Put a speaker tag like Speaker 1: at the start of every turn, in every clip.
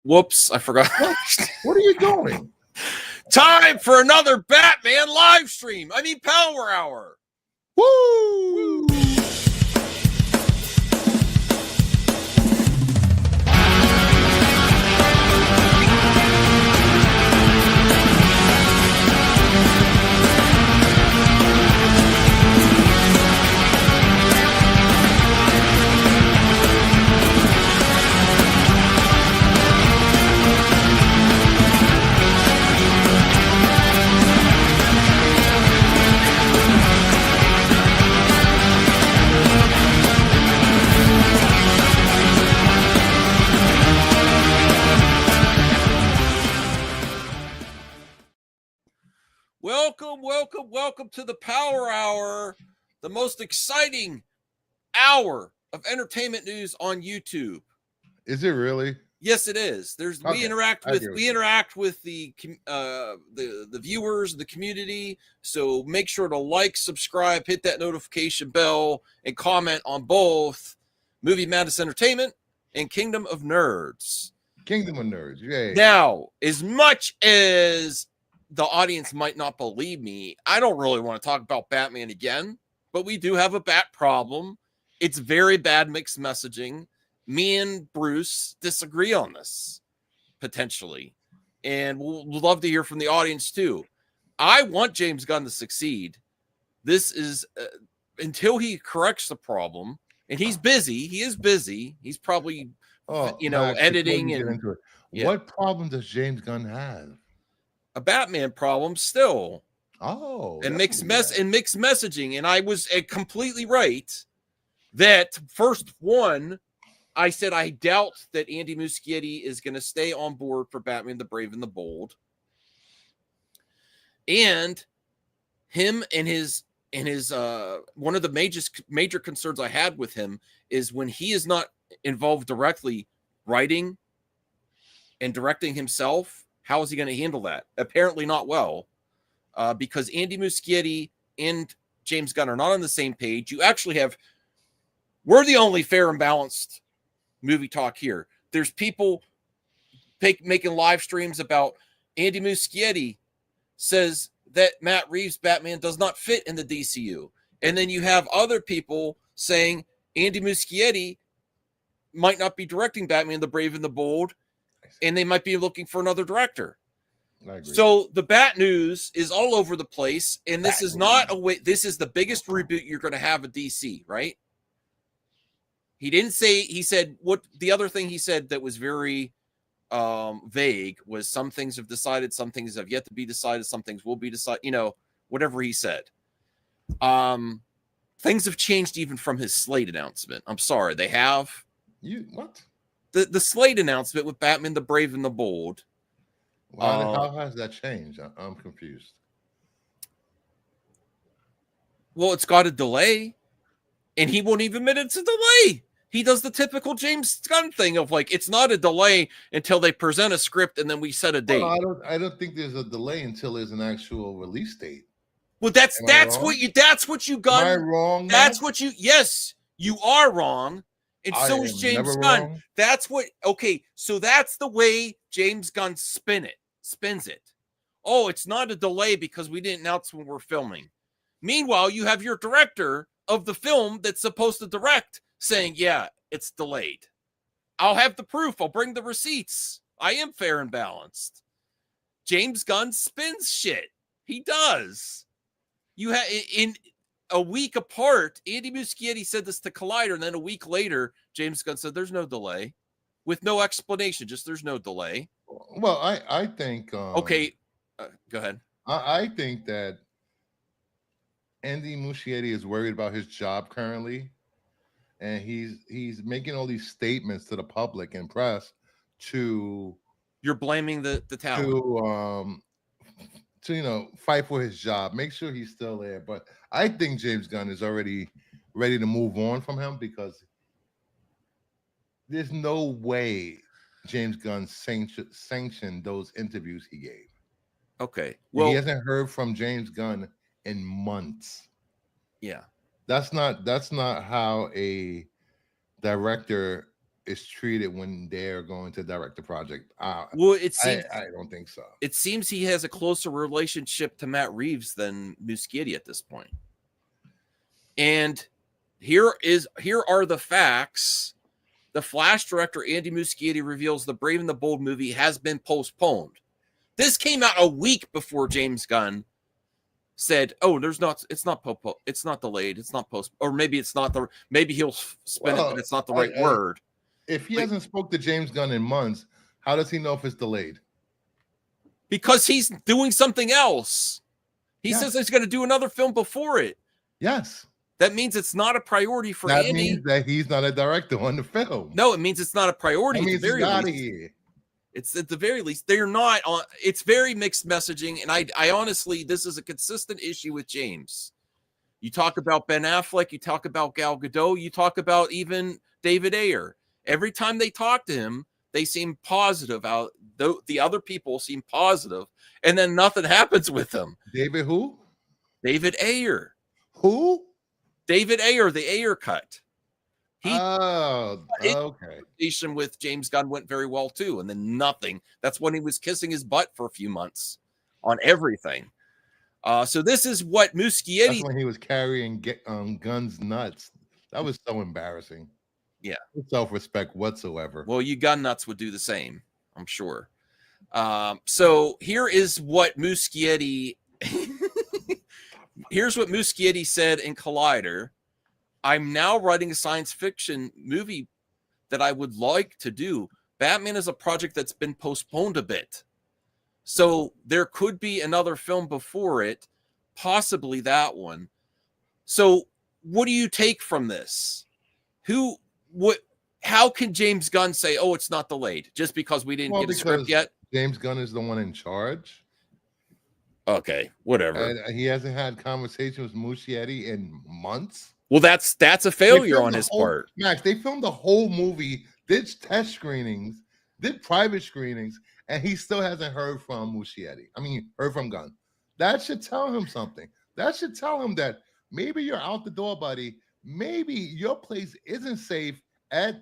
Speaker 1: Whoops, I forgot.
Speaker 2: What are you doing?
Speaker 1: Time for another Batman live stream. Power Hour.
Speaker 2: Woo!
Speaker 1: Welcome to the Power Hour, the most exciting hour of entertainment news on YouTube.
Speaker 2: Is it really?
Speaker 1: Yes, it is.
Speaker 2: Okay,
Speaker 1: we interact with the viewers, the community. So make sure to like, subscribe, hit that notification bell, and comment on both Movie Madness Entertainment and Kingdom of Nerds.
Speaker 2: Kingdom of Nerds, yay.
Speaker 1: Now, as much as the audience might not believe me, I don't really want to talk about Batman again, but we do have a bat problem. It's very bad mixed messaging. Me and Bruce disagree on this, potentially. And we'll love to hear from the audience, too. I want James Gunn to succeed. This is, until he corrects the problem, and he's busy. He is busy. He's probably,
Speaker 2: Max,
Speaker 1: editing.
Speaker 2: Get into it. Yeah. What problem does James Gunn have?
Speaker 1: A Batman problem still.
Speaker 2: Oh,
Speaker 1: and mixed messaging. And I was completely right that first one, I said I doubt that Andy Muschietti is going to stay on board for Batman the Brave and the Bold. And him and his one of the major concerns I had with him is when he is not involved directly writing and directing himself, how is he going to handle that? Apparently not well, because Andy Muschietti and James Gunn are not on the same page. You actually have, we're the only fair and balanced movie talk here. There's people making live streams about Andy Muschietti says that Matt Reeves' Batman does not fit in the DCU. And then you have other people saying Andy Muschietti might not be directing Batman the Brave and the Bold, and they might be looking for another director. So the Bat news is all over the place, and this is not a way. This is the biggest reboot you're going to have at DC, right? He didn't say. He said what the other thing he said that was very vague was some things have decided, some things have yet to be decided, some things will be decided. Whatever he said. Things have changed even from his slate announcement. I'm sorry, they have.
Speaker 2: What?
Speaker 1: The slate announcement with Batman the Brave and the Bold.
Speaker 2: How has that changed? I'm confused.
Speaker 1: Well, it's got a delay, and he won't even admit it's a delay. He does the typical James Gunn thing of it's not a delay until they present a script and then we set a date.
Speaker 2: Well, I don't think there's a delay until there's an actual release date.
Speaker 1: Well, that's what you Gunn.
Speaker 2: Am I wrong?
Speaker 1: That's what you. Yes, you are wrong. And so is James Gunn.
Speaker 2: Wrong.
Speaker 1: That's what. Okay, so that's the way James Gunn spins it. Oh, it's not a delay because we didn't announce when we're filming. Meanwhile, you have your director of the film that's supposed to direct saying, "Yeah, it's delayed. I'll have the proof. I'll bring the receipts. I am fair and balanced." James Gunn spins shit. He does. You have in a week apart, Andy Muschietti said this to Collider, and then a week later, James Gunn said there's no delay, with no explanation, just there's no delay.
Speaker 2: Well, I think...
Speaker 1: okay, go ahead.
Speaker 2: I think that Andy Muschietti is worried about his job currently, and he's making all these statements to the public and press to...
Speaker 1: You're blaming the talent.
Speaker 2: To fight for his job, make sure he's still there. But I think James Gunn is already ready to move on from him because there's no way James Gunn sanctioned those interviews he gave.
Speaker 1: Okay, well,
Speaker 2: he hasn't heard from James Gunn in months.
Speaker 1: Yeah,
Speaker 2: that's not how a director is treated when they're going to direct the project.
Speaker 1: Well, it seems
Speaker 2: I don't think so.
Speaker 1: It seems he has a closer relationship to Matt Reeves than Muschietti at this point. And here are the facts. The Flash director Andy Muschietti reveals the Brave and the Bold movie has been postponed. This came out a week before James Gunn said, "Oh, it's not delayed, it's not post, or maybe it's not the, maybe he'll spin it, but it's not the right word."
Speaker 2: If he hasn't spoke to James Gunn in months, how does he know if it's delayed?
Speaker 1: Because he's doing something else. He says he's going to do another film before it.
Speaker 2: Yes.
Speaker 1: That means it's not a priority for Andy.
Speaker 2: That means that he's not a director on the film.
Speaker 1: No, it means it's not a priority.
Speaker 2: That means
Speaker 1: at the very
Speaker 2: he's out of
Speaker 1: least.
Speaker 2: here.
Speaker 1: It's at the very least, they're not on. It's very mixed messaging. And I honestly, this is a consistent issue with James. You talk about Ben Affleck, you talk about Gal Gadot, you talk about even David Ayer. Every time they talk to him, they seem positive. The other people seem positive, and then nothing happens with them.
Speaker 2: David who?
Speaker 1: David Ayer.
Speaker 2: Who?
Speaker 1: David Ayer, the Ayer cut.
Speaker 2: Okay.
Speaker 1: Conversation with James Gunn went very well too, and then nothing. That's when he was kissing his butt for a few months on everything. So this is what Muschietti.
Speaker 2: That's when he was carrying Gunn's nuts. That was so embarrassing.
Speaker 1: Yeah,
Speaker 2: no self-respect whatsoever.
Speaker 1: Well, you gun nuts would do the same, I'm sure. So here is what Muschietti. Here's what Muschietti said in Collider. I'm now writing a science fiction movie that I would like to do. Batman is a project that's been postponed a bit. So there could be another film before it, possibly that one. So what do you take from this? How can James Gunn say, "Oh, it's not delayed," just because we didn't get a script yet?
Speaker 2: James Gunn is the one in charge.
Speaker 1: Okay, whatever.
Speaker 2: And he hasn't had conversations with Muschietti in months.
Speaker 1: Well, that's a failure on his part.
Speaker 2: Max, they filmed the whole movie, did test screenings, did private screenings, and he still hasn't heard from Muschietti. I mean, heard from Gunn. That should tell him something. That should tell him that maybe you're out the door, buddy. Maybe your place isn't safe at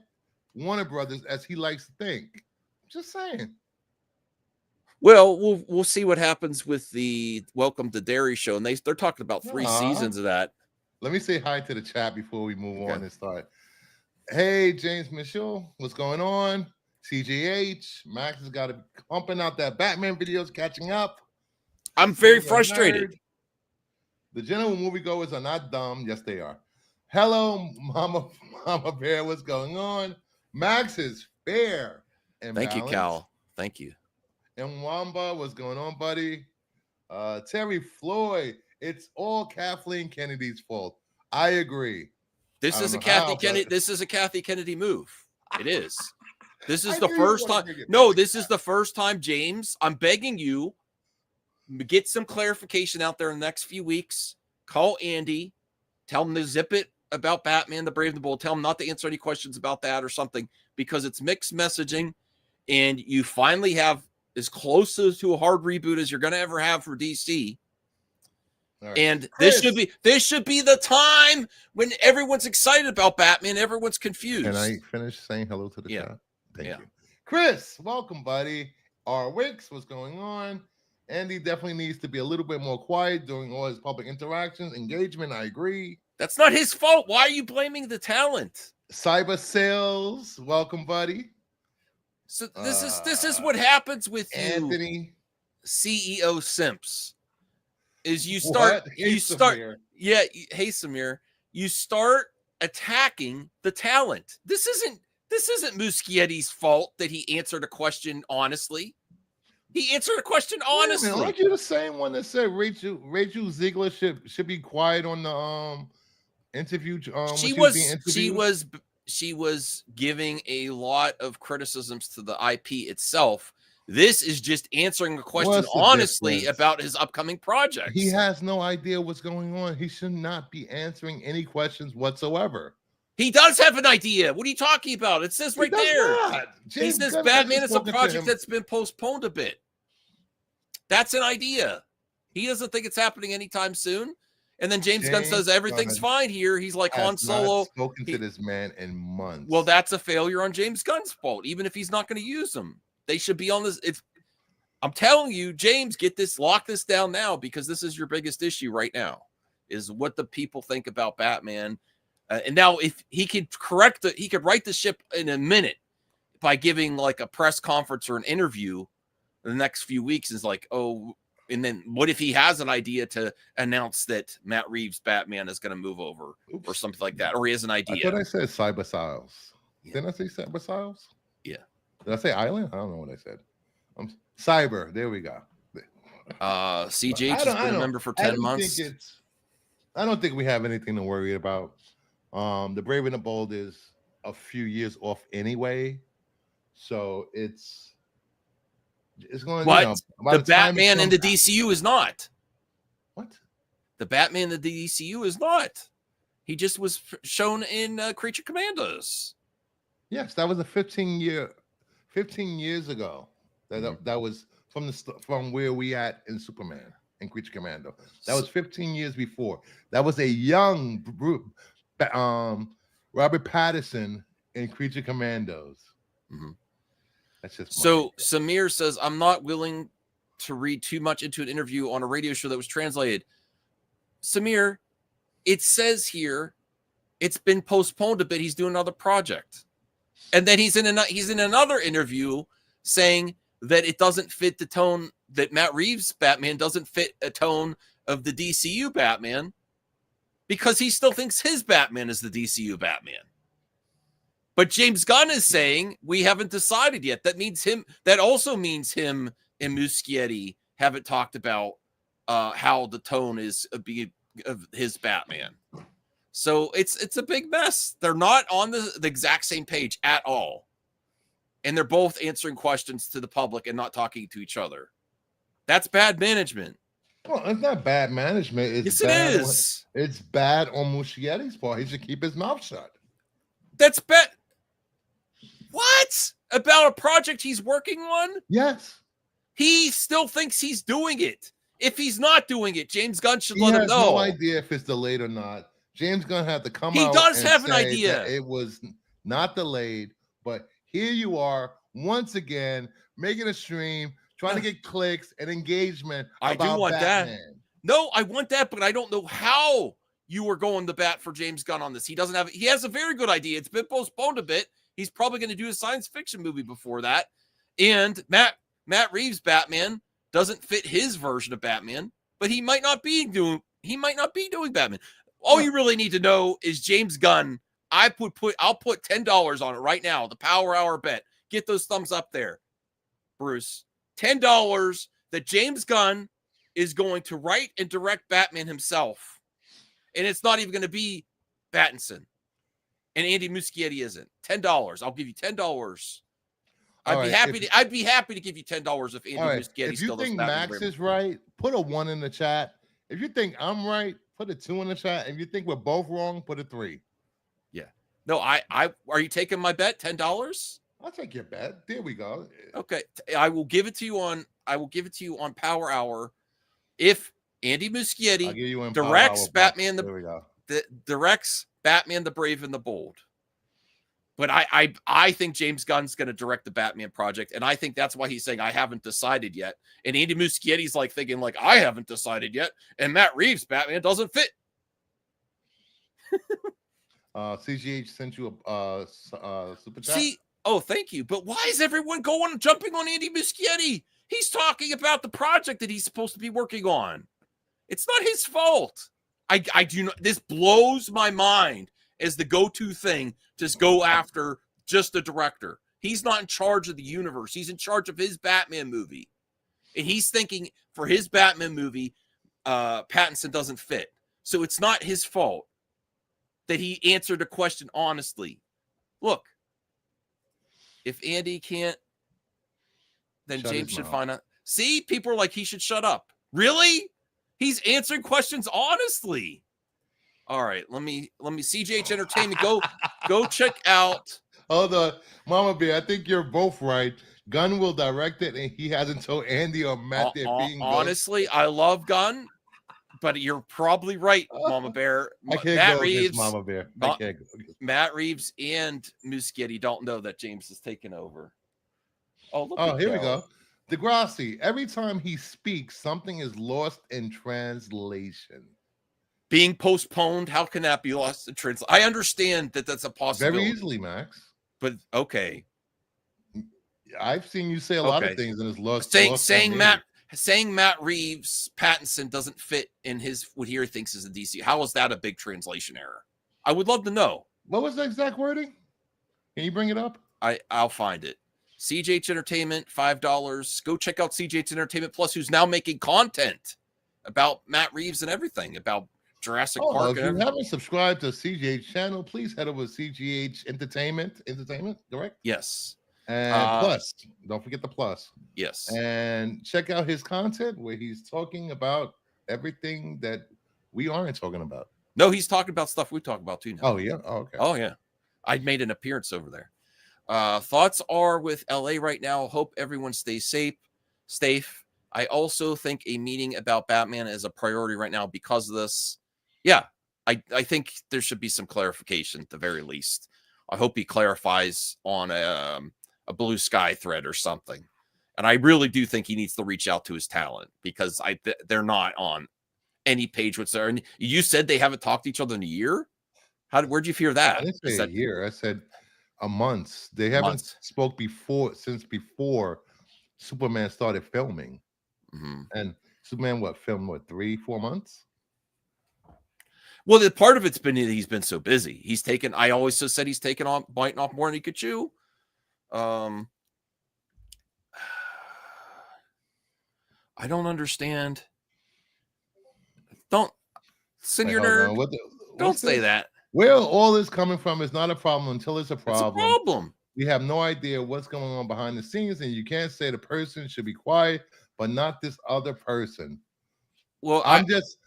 Speaker 2: Warner Brothers as he likes to think. Just saying.
Speaker 1: Well, we'll see what happens with the Welcome to Derry show, and they're talking about 3 seasons of that.
Speaker 2: Let me say hi to the chat before we move on and start. Hey, James Mitchell, what's going on? CGH, Max has got to be pumping out that Batman videos, catching up.
Speaker 1: I'm very frustrated.
Speaker 2: The general moviegoers are not dumb. Yes, they are. Hello, Mama Bear, what's going on? Max is fair.
Speaker 1: Thank you, Cal. Thank you.
Speaker 2: And Wamba, what's going on, buddy? Terry Floyd, it's all Kathleen Kennedy's fault. I agree.
Speaker 1: This is a Kathy Kennedy move. It is. This is the first time. No, this is the first time, James. I'm begging you, get some clarification out there in the next few weeks. Call Andy. Tell him to zip it about Batman, the Brave and the Bold. Tell him not to answer any questions about that or something, because it's mixed messaging, and you finally have as close to a hard reboot as you're going to ever have for DC. Right. And Chris, this should be the time when everyone's excited about Batman. Everyone's confused.
Speaker 2: Can I finish saying hello to the chat? Thank you. Chris, welcome, buddy. R. Wicks, what's going on? Andy definitely needs to be a little bit more quiet during all his public interactions. Engagement, I agree.
Speaker 1: That's not his fault. Why are you blaming the talent?
Speaker 2: Cyber Sales, welcome, buddy.
Speaker 1: So this is what happens with
Speaker 2: Anthony.
Speaker 1: CEO simps. Is hey, Samir, you start attacking the talent. This isn't Muschietti's fault that he answered a question honestly. He answered a question honestly.
Speaker 2: Man, aren't you the same one that said Rachel Ziegler should be quiet on the interview?
Speaker 1: She was giving a lot of criticisms to the IP itself. This is just answering a question honestly about his upcoming projects.
Speaker 2: He has no idea what's going on. He should not be answering any questions whatsoever.
Speaker 1: He does have an idea. What are you talking about? It says right there. He says Batman is a project that's been postponed a bit. That's an idea. He doesn't think it's happening anytime soon. And then James Gunn says everything's fine here. He's like Han Solo.
Speaker 2: Not spoken to this man in months.
Speaker 1: Well, that's a failure on James Gunn's fault. Even if he's not going to use them, they should be on this. I'm telling you, James, lock this down now, because this is your biggest issue right now, is what the people think about Batman. And now, if he could he could right the ship in a minute by giving like a press conference or an interview in the next few weeks. Is like, oh. And then what if he has an idea to announce that Matt Reeves' Batman is going to move over or something like that? Or he has an idea.
Speaker 2: I thought I said Cyber Styles. Yeah. Didn't I say Cyber Styles?
Speaker 1: Yeah.
Speaker 2: Did I say Island? I don't know what I said. Cyber. There we go.
Speaker 1: CGH has been a member for 10 months.
Speaker 2: I don't think we have anything to worry about. The Brave and the Bold is a few years off anyway. So it's going.
Speaker 1: What? The Batman in the DCU is not.
Speaker 2: What?
Speaker 1: The Batman in the DCU is not. He just was shown in Creature Commandos.
Speaker 2: Yes, that was a 15 years ago. That was from where we at in Superman and Creature Commando. That was 15 years before. That was a young Robert Pattinson in Creature Commandos.
Speaker 1: Mm-hmm.
Speaker 2: That's just
Speaker 1: so. Samir says, I'm not willing to read too much into an interview on a radio show that was translated. Samir, it says here it's been postponed a bit. He's doing another project, and then he's in another interview saying that it doesn't fit the tone, that Matt Reeves' Batman doesn't fit a tone of the DCU Batman, because he still thinks his Batman is the DCU Batman. But James Gunn is saying we haven't decided yet. That also means him and Muschietti haven't talked about how the tone is of his Batman. So it's a big mess. They're not on the exact same page at all. And they're both answering questions to the public and not talking to each other. That's bad management.
Speaker 2: Well, it's not bad management.
Speaker 1: Yes, it is.
Speaker 2: It's bad on Muschietti's part. He should keep his mouth shut.
Speaker 1: That's bad. What? About a project he's working on?
Speaker 2: Yes.
Speaker 1: He still thinks he's doing it. If he's not doing it, James Gunn should let him know.
Speaker 2: He has no idea if it's delayed or not. James Gunn had to come out.
Speaker 1: He does have an idea.
Speaker 2: It was not delayed, but here you are once again making a stream, trying to get clicks and engagement.
Speaker 1: I do want Batman. That. No, I want that, but I don't know how you were going to bat for James Gunn on this. He has a very good idea. It's been postponed a bit. He's probably going to do a science fiction movie before that. And Matt Reeves' Batman doesn't fit his version of Batman, but he might not be doing Batman. All you really need to know is James Gunn. I'll put $10 on it right now. The Power Hour bet. Get those thumbs up there, Bruce. $10 that James Gunn is going to write and direct Batman himself. And it's not even going to be Pattinson. And Andy Muschietti isn't. $10. I'll give you $10. I'd be happy to give you $10 if Andy Muschietti still does. If you think
Speaker 2: Max is right, put a 1 in the chat. If you think I'm right, put a 2 in the chat. If you think we're both wrong, put a 3.
Speaker 1: Yeah. No, are you taking my bet? $10?
Speaker 2: I'll take your bet. There we go.
Speaker 1: Okay. I will give it to you on Power Hour if Andy Muschietti directs Batman directs Batman the Brave and the Bold. But I think James Gunn's going to direct the Batman project, and I think that's why he's saying I haven't decided yet. And Andy Muschietti's like thinking like I haven't decided yet, and Matt Reeves' Batman doesn't fit.
Speaker 2: CGH sent you a super chat.
Speaker 1: Thank you. But why is everyone jumping on Andy Muschietti? He's talking about the project that he's supposed to be working on. It's not his fault. I do not. This blows my mind as the go-to thing. Just go after just the director. He's not in charge of the universe. He's in charge of his Batman movie. And he's thinking for his Batman movie, Pattinson doesn't fit. So it's not his fault that he answered the question honestly. Look, if Andy can't, then James should find out. See, people are like, he should shut up. Really? He's answering questions honestly. All right, let me CJH Entertainment. Go check out.
Speaker 2: Hold on, Mama Bear. I think you're both right. Gunn will direct it, and he hasn't told Andy or Matt they're being
Speaker 1: honestly. I love Gunn, but you're probably right, Mama Bear.
Speaker 2: I can't
Speaker 1: Matt
Speaker 2: go
Speaker 1: Reeves,
Speaker 2: against Mama Bear. I can't go against
Speaker 1: Matt Reeves and Muschietti don't know that James is taking over. Oh, look at
Speaker 2: here we
Speaker 1: Joe.
Speaker 2: go. Degrassi, every time he speaks, something is lost in translation.
Speaker 1: Being postponed, how can that be lost in translation? I understand that that's a possibility.
Speaker 2: Very easily, Max.
Speaker 1: But okay.
Speaker 2: I've seen you say a lot of things and it's lost.
Speaker 1: Saying Matt Reeves Pattinson doesn't fit in his what he thinks is a DC. How is that a big translation error? I would love to know.
Speaker 2: What was the exact wording? Can you bring it up?
Speaker 1: I'll find it. CJH Entertainment, $5. Go check out CJH Entertainment Plus, who's now making content about Matt Reeves and everything, about Jurassic Park.
Speaker 2: If you haven't subscribed to CGH channel, please head over to CGH Entertainment, correct?
Speaker 1: Yes.
Speaker 2: And plus, don't forget the plus.
Speaker 1: Yes.
Speaker 2: And check out his content where he's talking about everything that we aren't talking about.
Speaker 1: No, he's talking about stuff we talk about too now.
Speaker 2: Oh, yeah? Oh, okay.
Speaker 1: Oh, yeah. I made an appearance over there. Thoughts are with LA right now. Hope everyone stays safe. I also think a meeting about Batman is a priority right now because of this. Yeah, I think there should be some clarification at the very least. I hope he clarifies on a Blue Sky thread or something. And I really do think he needs to reach out to his talent because they're not on any page whatsoever. And you said they haven't talked to each other in a year. Where'd you hear that?
Speaker 2: I didn't say a year. I said a month. They haven't spoke since before Superman started filming. And Superman, filmed 3-4 months?
Speaker 1: Well, the part of it's been he's been so busy. He's taken. I always just said he's taken on biting off more than he could chew. I don't understand. Don't send your nerd. Don't say that.
Speaker 2: Where all this coming from is not a problem until it's a problem.
Speaker 1: It's a problem.
Speaker 2: We have no idea what's going on behind the scenes, and you can't say the person should be quiet, but not this other person.
Speaker 1: Well,
Speaker 2: I'm just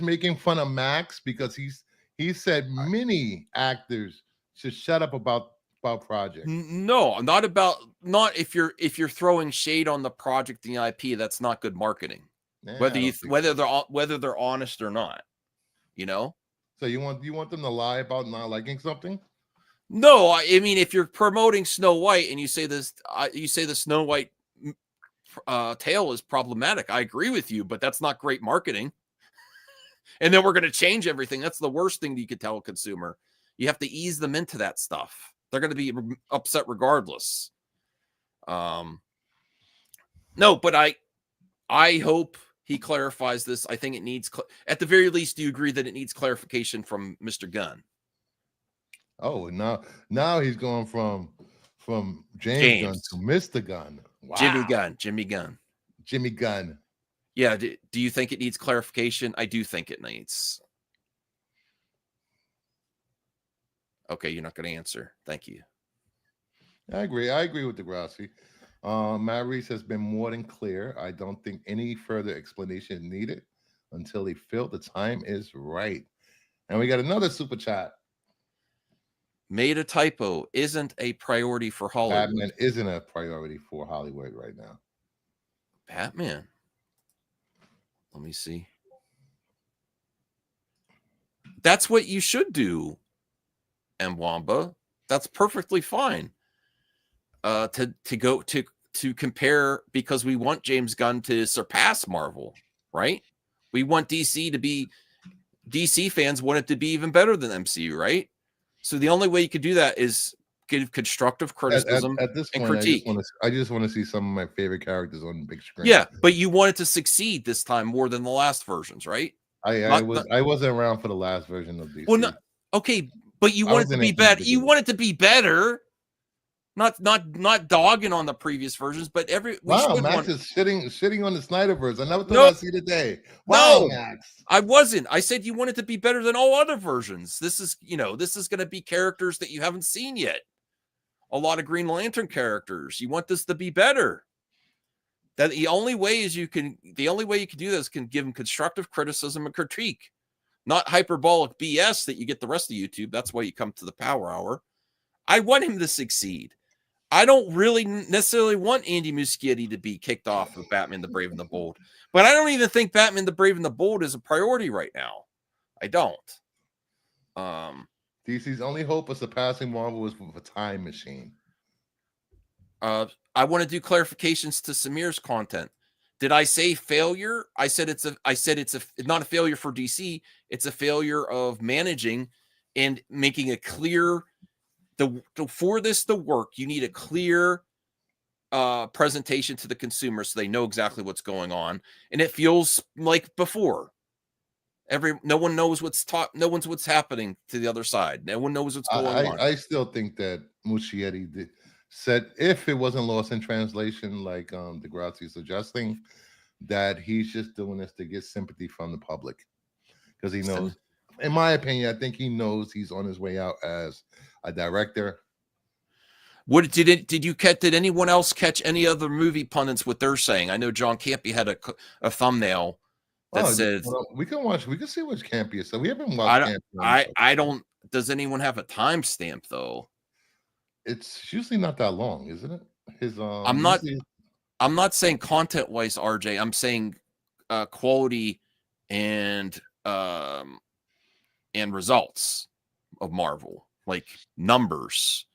Speaker 2: making fun of Max because he said many actors should shut up about projects.
Speaker 1: No, not if you're throwing shade on the project and the IP, that's not good marketing. Whether they're honest or not, you know.
Speaker 2: So you want them to lie about not liking something?
Speaker 1: No, I mean if you're promoting Snow White and you say the Snow White tale is problematic, I agree with you, but that's not great marketing. And then we're going to change everything. That's the worst thing that you could tell a consumer. You have to ease them into that stuff. They're going to be upset regardless. No, but I hope he clarifies this. I think it needs, at the very least, do you agree that it needs clarification from Mr. Gunn?
Speaker 2: Oh, now he's going from James Gunn to Mr. Gunn. Wow.
Speaker 1: Jimmy Gunn. Yeah. Do you think it needs clarification? I do think it needs. Okay, you're not going to answer. Thank you.
Speaker 2: I agree with Degrassi. Matt Reeves has been more than clear. I don't think any further explanation is needed until he felt the time is right. And we got another super chat.
Speaker 1: Made a typo. Isn't a priority for Hollywood.
Speaker 2: Batman isn't a priority for Hollywood right now.
Speaker 1: Batman. Let me see. That's what you should do, Mwamba. That's perfectly fine. To compare, because we want James Gunn to surpass Marvel, right? We want DC fans want it to be even better than MCU, right? So the only way you could do that is give constructive criticism
Speaker 2: at this point,
Speaker 1: and critique.
Speaker 2: I just want to see some of my favorite characters on the big screen.
Speaker 1: Yeah, but you want it to succeed this time more than the last versions, right?
Speaker 2: I wasn't around for the last version of DC.
Speaker 1: Well, okay, but you want it to be better. You want it to be better. Not dogging on the previous versions, but
Speaker 2: Max is shitting on the Snyderverse. I never thought I'd see the day. Wow, Max.
Speaker 1: I wasn't. I said you want it to be better than all other versions. This is going to be characters that you haven't seen yet. A lot of Green Lantern characters. You want this to be better. That the only way you can do this can give them constructive criticism and critique, not hyperbolic BS that you get the rest of YouTube. That's why you come to the Power Hour. I want him to succeed. I don't really necessarily want Andy Muschietti to be kicked off of Batman the Brave and the Bold, but I don't even think Batman the Brave and the Bold is a priority right now. I don't.
Speaker 2: DC's only hope of surpassing Marvel is with a time machine.
Speaker 1: I want to do clarifications to Samir's content. Did I say failure? I said it's not a failure for DC. It's a failure of managing and making a clear. For this to work, you need a clear presentation to the consumer so they know exactly what's going on, and it feels like before. No one knows what's happening to the other side. No one knows what's going on.
Speaker 2: I still think that Muschietti said if it wasn't lost in translation, like Degrassi is suggesting, that he's just doing this to get sympathy from the public because he knows. In my opinion, I think he knows he's on his way out as a director.
Speaker 1: What did anyone else catch any other movie pundits what they're saying? I know John Campy had a thumbnail that says
Speaker 2: we can see which Campy is. So we haven't watched
Speaker 1: I don't. Does anyone have a timestamp though?
Speaker 2: It's usually not that long, isn't it?
Speaker 1: I'm not saying content wise, RJ. I'm saying quality and results of Marvel, like numbers,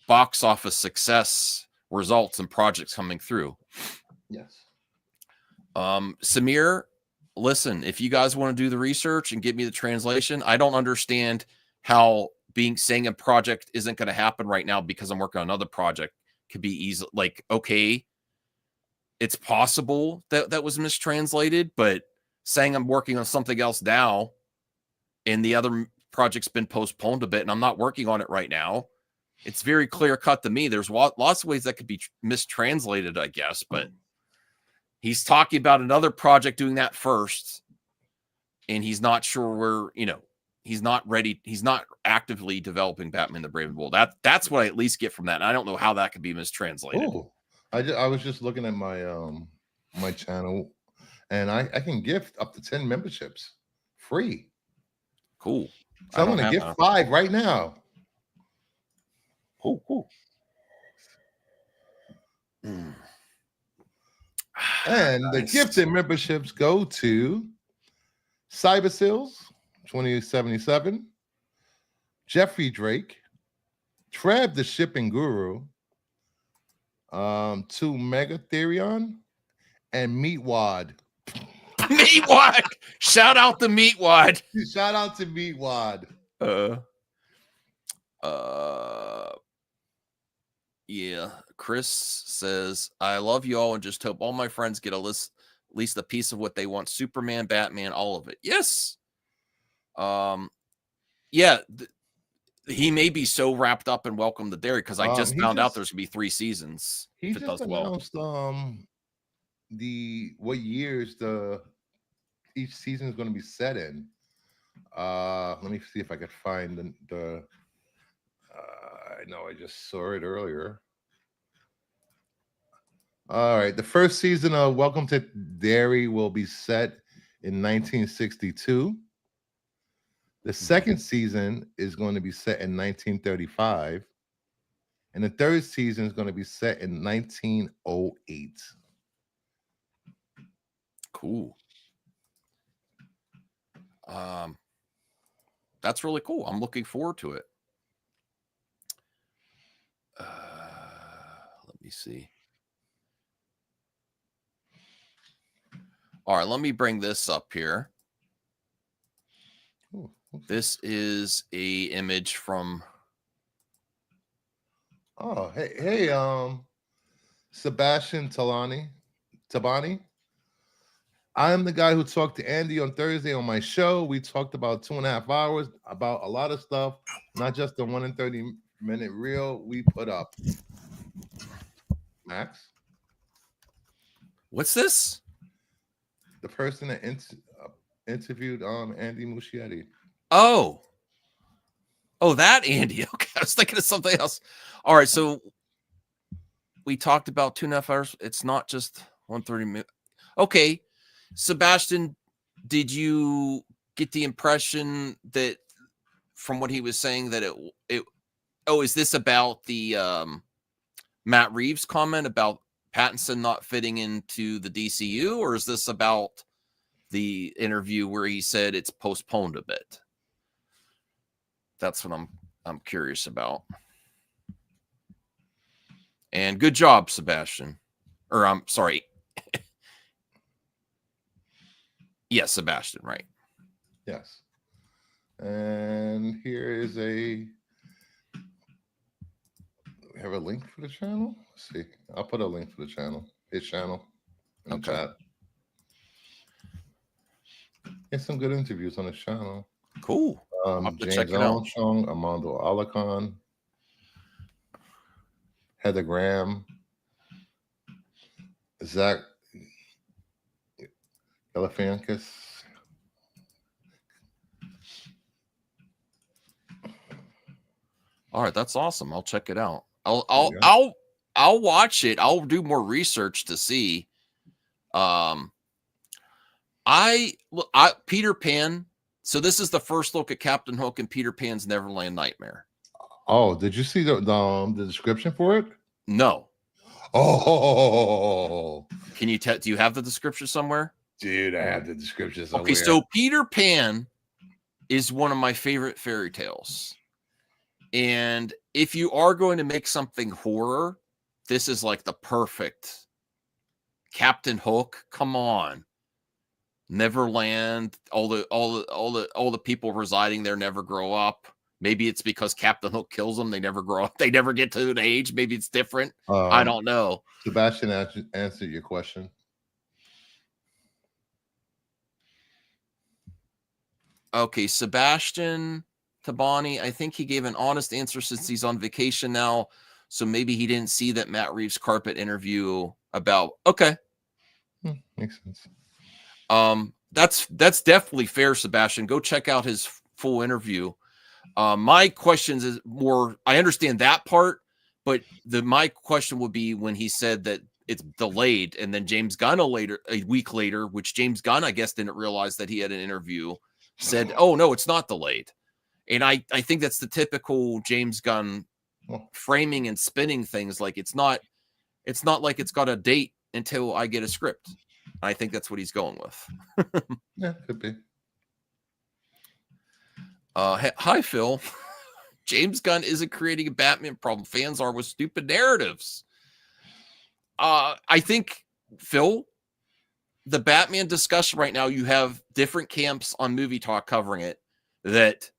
Speaker 1: box office success, results, and projects coming through.
Speaker 2: Yes.
Speaker 1: Samir, listen, if you guys want to do the research and give me the translation, I don't understand how saying a project isn't going to happen right now because I'm working on another project could be easy. Like, okay, it's possible that was mistranslated, but saying I'm working on something else now and the other project's been postponed a bit and I'm not working on it right now, it's very clear cut to me. There's lots of ways that could be mistranslated, I guess, but he's talking about another project doing that first, and he's not sure where, he's not ready. He's not actively developing Batman the Brave and Bold. That's what I at least get from that. And I don't know how that could be mistranslated.
Speaker 2: Ooh. I was just looking at my my channel, and I can gift up to 10 memberships free.
Speaker 1: Cool.
Speaker 2: So I'm going to gift 5 right now.
Speaker 1: Cool.
Speaker 2: And the gifted memberships go to Cyber Seals 2077, Jeffrey Drake, Trav the Shipping Guru, to Megatherion, and Meatwad.
Speaker 1: Meatwad! Shout out to Meatwad.
Speaker 2: Shout out to Meatwad.
Speaker 1: Yeah. Chris says, I love you all and just hope all my friends get at least a piece of what they want. Superman, Batman, all of it. Yes. Yeah. He may be so wrapped up in Welcome to Derry because I just found out there's gonna be 3 seasons.
Speaker 2: He just announced what years each season is going to be set in. Let me see if I could find the I know I just saw it earlier. All right, the first season of Welcome to Derry will be set in 1962. The second season is going to be set in 1935. And the third season is going to be set in 1908.
Speaker 1: Cool. That's really cool. I'm looking forward to it. Let me see. All right, let me bring this up here.
Speaker 2: Ooh,
Speaker 1: this is a image from.
Speaker 2: Oh, hey, Sebastian Tabani. I am the guy who talked to Andy on Thursday on my show. We talked about 2.5 hours about a lot of stuff, not just the 1 and 30-minute reel we put up. Max?
Speaker 1: What's this?
Speaker 2: The person that interviewed Andy Muschietti.
Speaker 1: Oh, that Andy. Okay, I was thinking of something else. All right, so we talked about 2.5 hours. It's not just 130 minutes. Okay, Sebastian, did you get the impression that from what he was saying that Oh, is this about the Matt Reeves comment about Pattinson not fitting into the DCU, or is this about the interview where he said it's postponed a bit? That's what I'm curious about. And good job, Sebastian. Or I'm sorry. Yes, Sebastian, right.
Speaker 2: Yes. And here is we have a link for the channel. Let's see. I'll put a link for the channel. His channel in the chat. There's some good interviews on his channel.
Speaker 1: Cool.
Speaker 2: James Armstrong, Armando Alarcon, Heather Graham, Zach Galifianakis.
Speaker 1: All right, that's awesome. I'll check it out. I'll watch it. I'll do more research to see. Peter Pan. So this is the first look at Captain Hook and Peter Pan's Neverland Nightmare.
Speaker 2: Oh, did you see the description for it?
Speaker 1: No.
Speaker 2: Oh,
Speaker 1: can you do you have the description somewhere?
Speaker 2: Dude, I have the description somewhere.
Speaker 1: Okay, so Peter Pan is one of my favorite fairy tales. And if you are going to make something horror, this is like the perfect Captain Hook. Come on. Neverland, all the people residing there never grow up. Maybe it's because Captain Hook kills them. They never grow up. They never get to an age. Maybe it's different. I don't know.
Speaker 2: Sebastian answered your question.
Speaker 1: Okay, Sebastian Tabani, I think he gave an honest answer since he's on vacation now. So maybe he didn't see that Matt Reeves carpet interview about. Okay.
Speaker 2: Makes sense.
Speaker 1: That's definitely fair, Sebastian. Go check out his full interview. My questions is more, I understand that part, but my question would be when he said that it's delayed, and then James Gunn a week later, which James Gunn, I guess, didn't realize that he had an interview, said, oh no, it's not delayed. And I think that's the typical James Gunn framing and spinning things. Like it's not like it's got a date until I get a script. I think that's what he's going with.
Speaker 2: Yeah, could be.
Speaker 1: Hi, Phil. James Gunn isn't creating a Batman problem. Fans are with stupid narratives. I think, Phil, the Batman discussion right now, you have different camps on Movie Talk covering it. That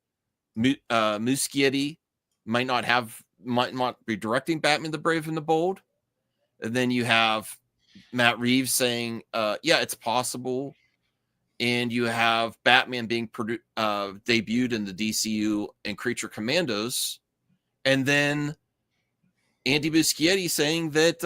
Speaker 1: Muschietti might not be directing Batman the Brave and the Bold. And then you have Matt Reeves saying, yeah, it's possible. And you have Batman being debuted in the DCU and Creature Commandos. And then Andy Muschietti saying that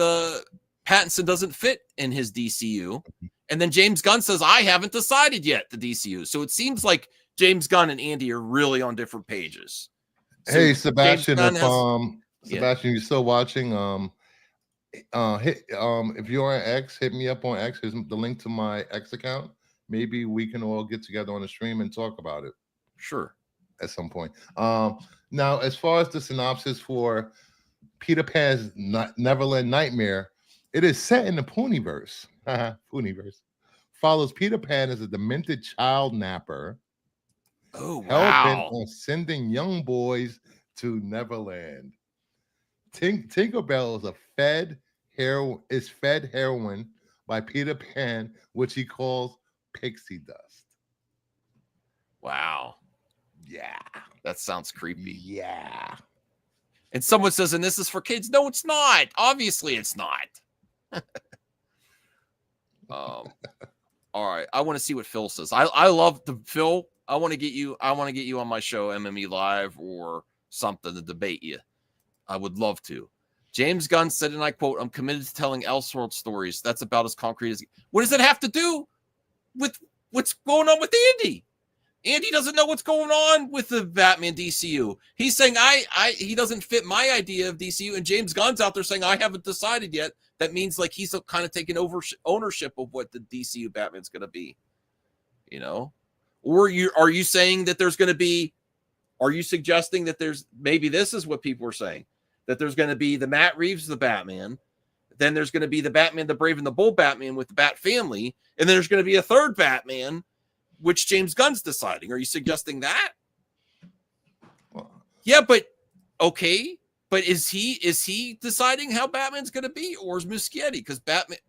Speaker 1: Pattinson doesn't fit in his DCU. And then James Gunn says, I haven't decided yet the DCU. So it seems like James Gunn and Andy are really on different pages. So
Speaker 2: hey, Sebastian, Sebastian, you're still watching? If you're on X, hit me up on X. Here's the link to my X account. Maybe we can all get together on the stream and talk about it.
Speaker 1: Sure.
Speaker 2: At some point. Now, as far as the synopsis for Peter Pan's Neverland Nightmare, it is set in the Pooniverse. Pooniverse. Follows Peter Pan as a demented child napper.
Speaker 1: Oh, wow.
Speaker 2: Hell-bent on sending young boys to Neverland. Tinkerbell is fed heroin by Peter Pan, which he calls pixie dust.
Speaker 1: Wow.
Speaker 2: Yeah.
Speaker 1: That sounds creepy.
Speaker 2: Yeah.
Speaker 1: And someone says, and this is for kids. No, it's not. Obviously, it's not. All right. I want to see what Phil says. I love the Phil. I want to get you on my show, MME Live or something, to debate you. I would love to. James Gunn said, and I quote, I'm committed to telling Elseworld stories. That's about as concrete as. What does it have to do with what's going on with Andy? Andy doesn't know what's going on with the Batman DCU. He's saying he doesn't fit my idea of DCU, and James Gunn's out there saying I haven't decided yet. That means like he's kind of taking ownership of what the DCU Batman's going to be, you know? Or are you saying that there's going to be Are you suggesting that maybe this is what people are saying, that there's going to be the Matt Reeves, the Batman, then there's going to be the Batman, the Brave and the Bold Batman with the Bat family, and then there's going to be a third Batman, which James Gunn's deciding? Are you suggesting that? Yeah, but okay. But is he deciding how Batman's going to be, or is Muschietti?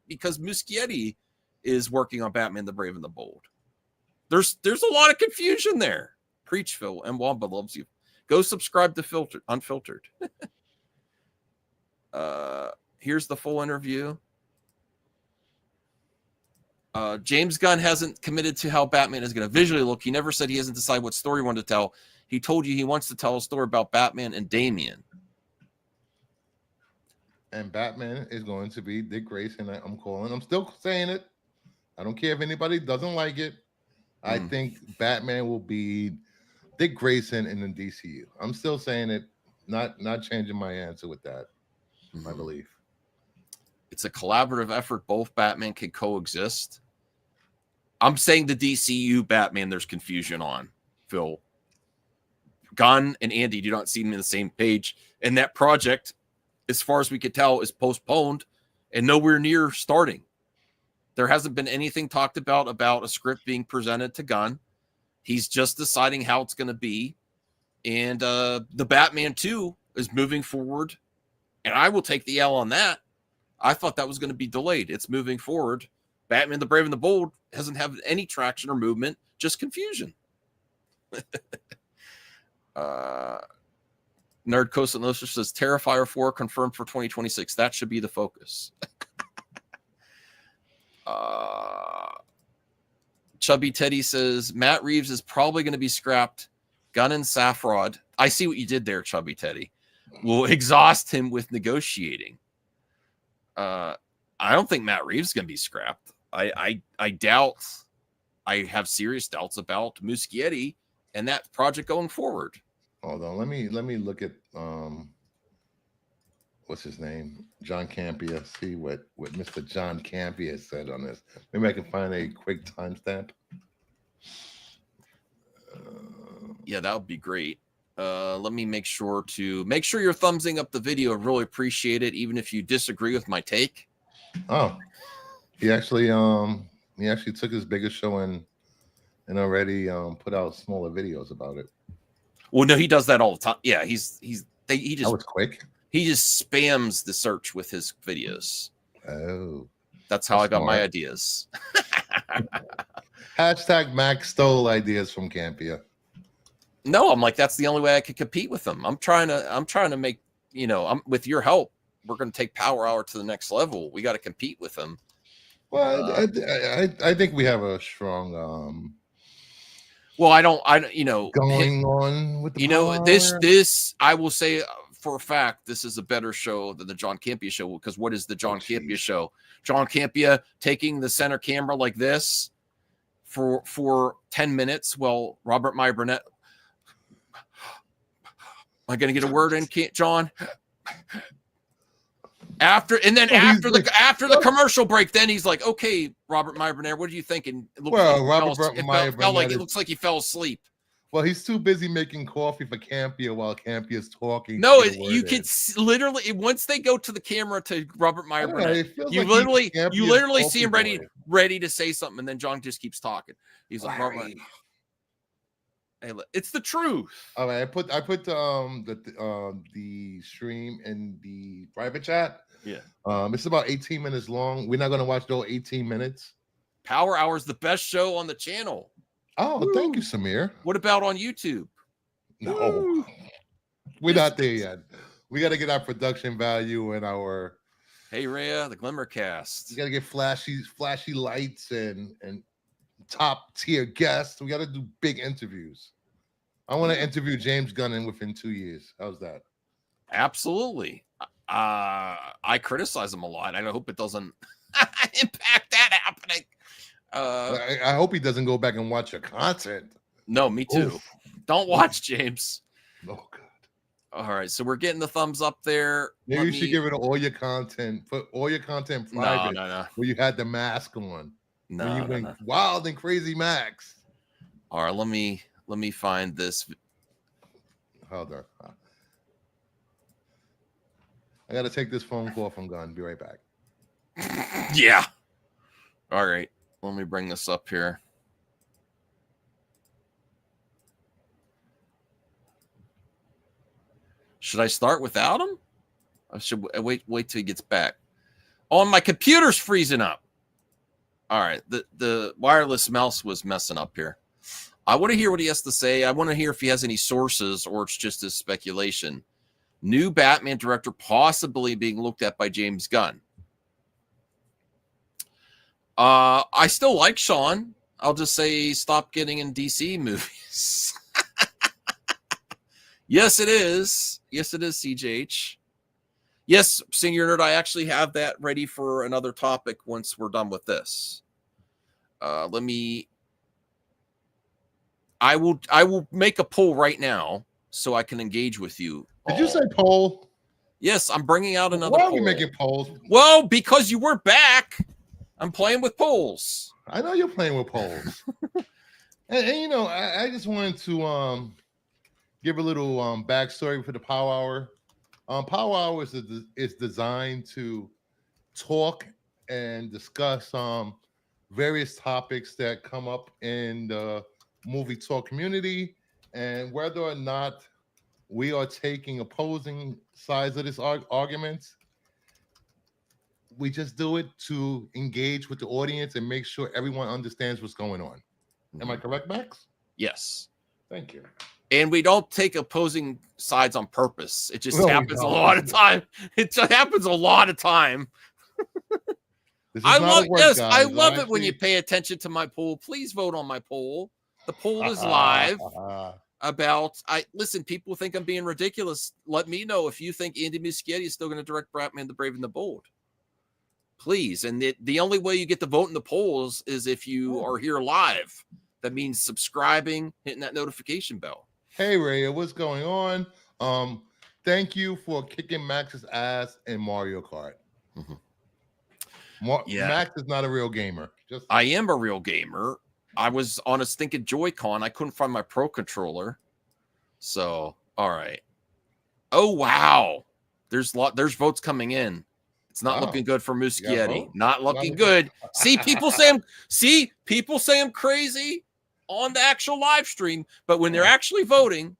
Speaker 1: Because Muschietti is working on Batman, the Brave and the Bold. There's a lot of confusion there. Preach, Phil, and Wamba loves you. Go subscribe to Unfiltered. Here's the full interview. James Gunn hasn't committed to how Batman is going to visually look. He never said he hasn't decided what story he wanted to tell. He told you he wants to tell a story about Batman and Damian.
Speaker 2: And Batman is going to be Dick Grayson. I'm still saying it. I don't care if anybody doesn't like it. I think Batman will be Dick Grayson in the DCU. I'm still saying it. Not changing my answer with that. My belief.
Speaker 1: It's a collaborative effort. Both Batman can coexist. I'm saying the DCU Batman, there's confusion on, Phil. Gunn and Andy do not seem on the same page. And that project, as far as we could tell, is postponed and nowhere near starting. There hasn't been anything talked about a script being presented to Gunn. He's just deciding how it's going to be. And the Batman 2 is moving forward. And I will take the L on that. I thought that was going to be delayed. It's moving forward. Batman, the Brave and the Bold hasn't had any traction or movement, just confusion. Nerd Costa Nostra says Terrifier 4 confirmed for 2026. That should be the focus. Chubby Teddy says Matt Reeves is probably going to be scrapped. Gunn and Safrod. I see what you did there, Chubby Teddy. Will exhaust him with negotiating. I don't think Matt Reeves is going to be scrapped. I doubt. I have serious doubts about Muschietti and that project going forward.
Speaker 2: Hold on, let me look at what's his name, John Campia. See what Mr. John Campia said on this. Maybe I can find a quick timestamp.
Speaker 1: Yeah, that would be great. Let me make sure you're thumbsing up the video. I really appreciate it, even if you disagree with my take.
Speaker 2: Oh, he actually took his biggest show and already put out smaller videos about it.
Speaker 1: Well, no, he does that all the time. Yeah, he just
Speaker 2: that was quick.
Speaker 1: He just spams the search with his videos.
Speaker 2: Oh,
Speaker 1: that's how I got my ideas.
Speaker 2: Hashtag Max stole ideas from Campia.
Speaker 1: No, I'm like, that's the only way I could compete with them. I'm trying to make, with your help, we're going to take Power Hour to the next level. We got to compete with them.
Speaker 2: Well, I think we have a strong,
Speaker 1: well,
Speaker 2: going on with the
Speaker 1: Power this, I will say for a fact, this is a better show than the John Campia show. Because what is the John Campia show? John Campia taking the center camera like this for 10 minutes. Well, Robert Meyer Burnett. Am I going to get a word in, John? After the commercial break, then he's like, "Okay, Robert Meyer Burnett, what are you thinking?" It looks like he fell asleep.
Speaker 2: Well, he's too busy making coffee for Campia while Campia's talking.
Speaker 1: No, you could literally, once they go to the camera to Robert Meyer Burnett, you literally see him ready to say something, and then John just keeps talking. He's like, "Hey, it's the truth."
Speaker 2: All right, I put the stream in the private chat.
Speaker 1: Yeah.
Speaker 2: It's about 18 minutes long. We're not going to watch those 18 minutes.
Speaker 1: Power Hour is the best show on the channel.
Speaker 2: Oh, woo. Thank you, Samir.
Speaker 1: What about on YouTube?
Speaker 2: No, woo. We're not there yet. We got to get our production value and our.
Speaker 1: Hey, Rhea, the Glimmercast.
Speaker 2: We got to get flashy lights and top tier guests. We got to do big interviews. I want to interview James Gunn within 2 years. How's that?
Speaker 1: Absolutely. I criticize him a lot. I hope it doesn't impact that happening.
Speaker 2: I hope he doesn't go back and watch your content.
Speaker 1: No, me too. Oof. Don't watch, James.
Speaker 2: Oh, God.
Speaker 1: All right, so we're getting the thumbs up there.
Speaker 2: Maybe you should get rid of all your content. Put all your content private.
Speaker 1: No.
Speaker 2: Where you had the mask on.
Speaker 1: No,
Speaker 2: you went wild and crazy, Max.
Speaker 1: All right, let me find this.
Speaker 2: Hold on. I got to take this phone call from Gunn. Be right back.
Speaker 1: Yeah. All right. Let me bring this up here. Should I start without him? I should wait till he gets back. Oh, my computer's freezing up. All right. The wireless mouse was messing up here. I want to hear what he has to say. I want to hear if he has any sources or it's just his speculation. New Batman director possibly being looked at by James Gunn. I still like Sean. I'll just say stop getting in DC movies. Yes, it is. Yes, it is, CJH. Yes, Senior Nerd, I actually have that ready for another topic once we're done with this. I will make a poll right now so I can engage with you.
Speaker 2: Did you say poll?
Speaker 1: Yes, I'm bringing out another
Speaker 2: Why are
Speaker 1: poll.
Speaker 2: we making polls?
Speaker 1: Well, because you were back, I'm playing with polls.
Speaker 2: I know you're playing with polls. and you know, I just wanted to give a little backstory for the Power Hour. Power Hour is designed to talk and discuss various topics that come up in the movie talk community, and whether or not we are taking opposing sides of this argument, we just do it to engage with the audience and make sure everyone understands what's going on. Am I correct, Max?
Speaker 1: Yes.
Speaker 2: Thank you.
Speaker 1: And we don't take opposing sides on purpose. It just happens a lot of time. It just happens a lot of time. I love it when you pay attention to my poll. Please vote on my poll. The poll is live. Listen, people think I'm being ridiculous. Let me know if you think Andy Muschietti is still going to direct Batman the Brave and the Bold. Please. And the only way you get to vote in the polls is if you are here live. That means subscribing, hitting that notification bell.
Speaker 2: Hey, Ray, what's going on? Thank you for kicking Max's ass in Mario Kart. Max is not a real gamer.
Speaker 1: I am a real gamer. I was on a stinking Joy-Con. I couldn't find my Pro Controller. So, all right. Oh, wow. There's votes coming in. It's not looking good for Muschietti. Not looking good. See, people say I'm crazy on the actual live stream, but when they're actually voting.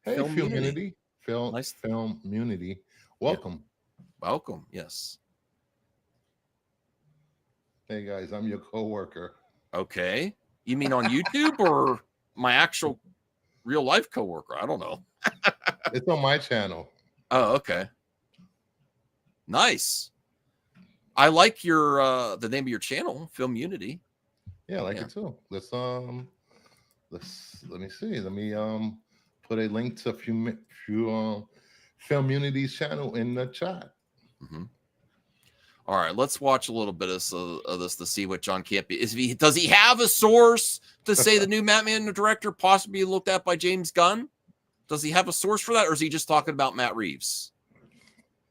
Speaker 2: Hey, Filmunity. Filmunity. Welcome.
Speaker 1: Yeah. Welcome. Yes.
Speaker 2: Hey guys, I'm your coworker.
Speaker 1: Okay. You mean on YouTube or my actual real life coworker? I don't know.
Speaker 2: It's on my channel.
Speaker 1: Oh, okay. Nice. I like your the name of your channel, Filmunity.
Speaker 2: Yeah, I like it too. Let me see. Let me put a link to Filmunity's channel in the chat.
Speaker 1: All right, let's watch a little bit of this to see what John Campea does. He have a source to say the new Batman director possibly looked at by James Gunn? Does he have a source for that, or is he just talking about Matt Reeves?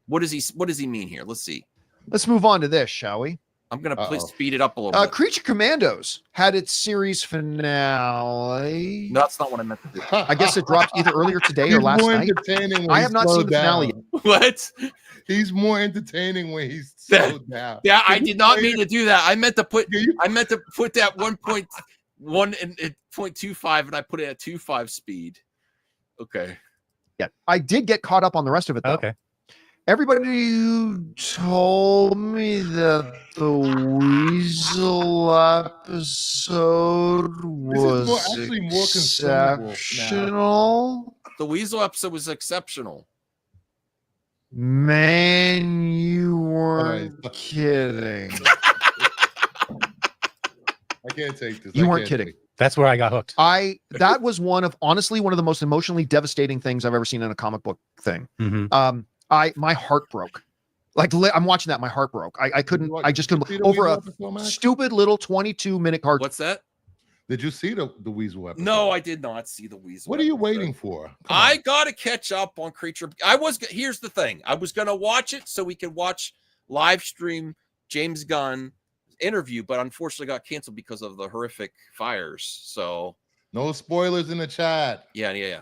Speaker 1: What does he mean here? Let's see.
Speaker 3: Let's move on to this, shall we?
Speaker 1: I'm gonna speed it up a little bit.
Speaker 3: Creature Commandos had its series finale.
Speaker 1: No, that's not what I meant to do.
Speaker 3: I guess it dropped either earlier today or last night. I have not seen the finale yet.
Speaker 1: What?
Speaker 2: He's more entertaining when he's slowed down.
Speaker 1: Yeah, I did not mean to do that. I meant to put that 1.1 and 0.25, and I put it at 2.5 speed. Okay.
Speaker 3: Yeah, I did get caught up on the rest of it though.
Speaker 4: Okay.
Speaker 3: Everybody told me that the Weasel episode was exceptional.
Speaker 1: The Weasel episode was exceptional.
Speaker 3: Man, you weren't kidding.
Speaker 2: I can't take this.
Speaker 3: You weren't kidding.
Speaker 4: That's where I got hooked.
Speaker 3: That was honestly one of the most emotionally devastating things I've ever seen in a comic book thing. My heart broke. Like I'm watching that, my heart broke. I just couldn't over a stupid little 22-minute cartoon.
Speaker 1: What's that?
Speaker 2: Did you see the Weasel episode?
Speaker 1: No, I did not see the Weasel.
Speaker 2: What are you waiting for?
Speaker 1: I gotta catch up on Creature. Here's the thing. I was gonna watch it so we could watch live stream James Gunn interview, but unfortunately got canceled because of the horrific fires. So
Speaker 2: no spoilers in the chat.
Speaker 1: Yeah.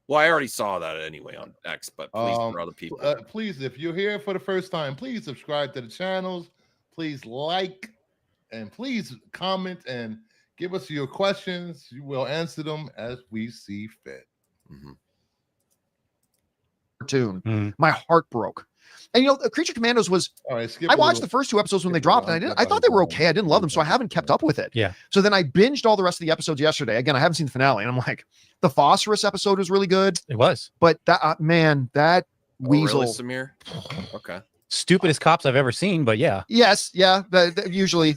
Speaker 1: Well, I already saw that anyway on X, but please for other people.
Speaker 2: Please, if you're here for the first time, please subscribe to the channels. Please like and please comment and give us your questions. You will answer them as we see fit.
Speaker 3: Cartoon. My heart broke. And Creature Commandos was.
Speaker 2: All right,
Speaker 3: I watched the first 2 episodes when they dropped, and I thought they were okay. I didn't love them, so I haven't kept up with it.
Speaker 4: Yeah.
Speaker 3: So then I binged all the rest of the episodes yesterday. Again, I haven't seen the finale, and I'm like, the Phosphorus episode was really good.
Speaker 4: It was,
Speaker 3: but that man, that weasel.
Speaker 1: Really, Samir? Okay.
Speaker 4: Stupidest cops I've ever seen, but yeah.
Speaker 3: Yes, yeah. Usually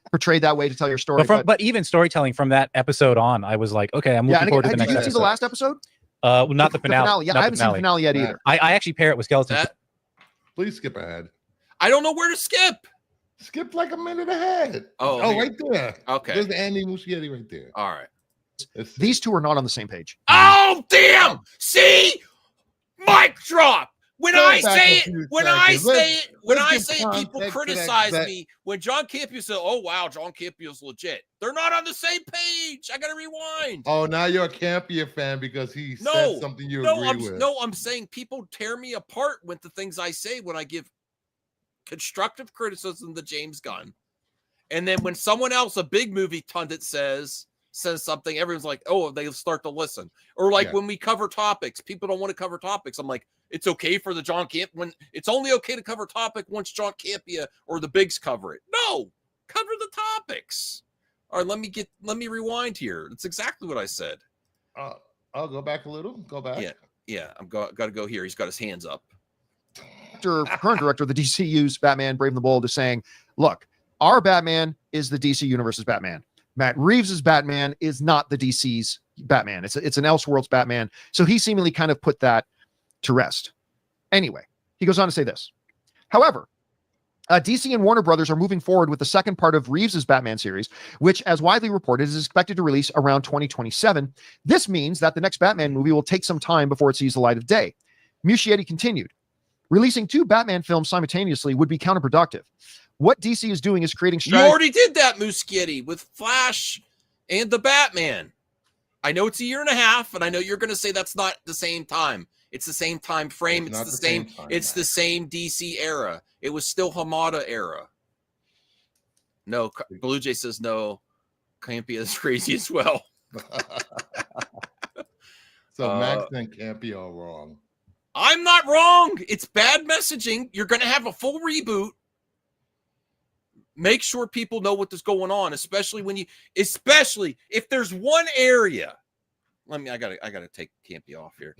Speaker 3: portrayed that way to tell your story.
Speaker 4: But even storytelling from that episode on, I was like, okay, I'm looking forward to the next episode.
Speaker 3: Did you see the last episode?
Speaker 4: Not the finale.
Speaker 3: Yeah, I haven't seen the finale yet either.
Speaker 4: I actually pair it with Skeleton.
Speaker 2: Please skip ahead.
Speaker 1: I don't know where to skip.
Speaker 2: Skip like a minute ahead.
Speaker 1: Oh,
Speaker 2: right there.
Speaker 1: Okay.
Speaker 2: There's Andy Muschietti right there.
Speaker 1: All right.
Speaker 3: These two are not on the same page.
Speaker 1: Oh, damn! See, mic drop. When I say it, people criticize me when John Campia said, "Oh wow, John Campia's legit." They're not on the same page. I gotta rewind.
Speaker 2: Oh, now you're a Campia fan because he said something you agree with.
Speaker 1: No, I'm saying people tear me apart with the things I say when I give constructive criticism to James Gunn, and then when someone else, a big movie pundit, says something, everyone's like, "Oh," they start to listen. Or like when we cover topics, people don't want to cover topics. I'm like, it's okay for the John Camp when it's only okay to cover topic once John Campia or the bigs cover it. No, cover the topics. All right, let me rewind here. It's exactly what I said.
Speaker 2: I'll go back a little. Go back.
Speaker 1: Yeah. Got to go here. He's got his hands up.
Speaker 3: Current director of the DCU's Batman Brave and the Bold is saying, look, our Batman is the DC Universe's Batman. Matt Reeves's Batman is not the DC's Batman. It's an Elseworlds Batman. So he seemingly kind of put that to rest. Anyway, he goes on to say this. However, DC and Warner Brothers are moving forward with the second part of Reeves's Batman series, which, as widely reported, is expected to release around 2027. This means that the next Batman movie will take some time before it sees the light of day. Muschietti continued, releasing 2 Batman films simultaneously would be counterproductive. What DC is doing is creating strategy.
Speaker 1: You already did that, Muschietti, with Flash and the Batman. I know it's a year and a half, and I know you're going to say that's not the same time. It's the same time frame. It's the same. It's the same DC era. It was still Hamada era. No, Blue Jay says no. Campia is crazy as well.
Speaker 2: So Max and Campia are wrong.
Speaker 1: I'm not wrong. It's bad messaging. You're going to have a full reboot. Make sure people know what is going on, especially if there's one area. I gotta take Campy off here.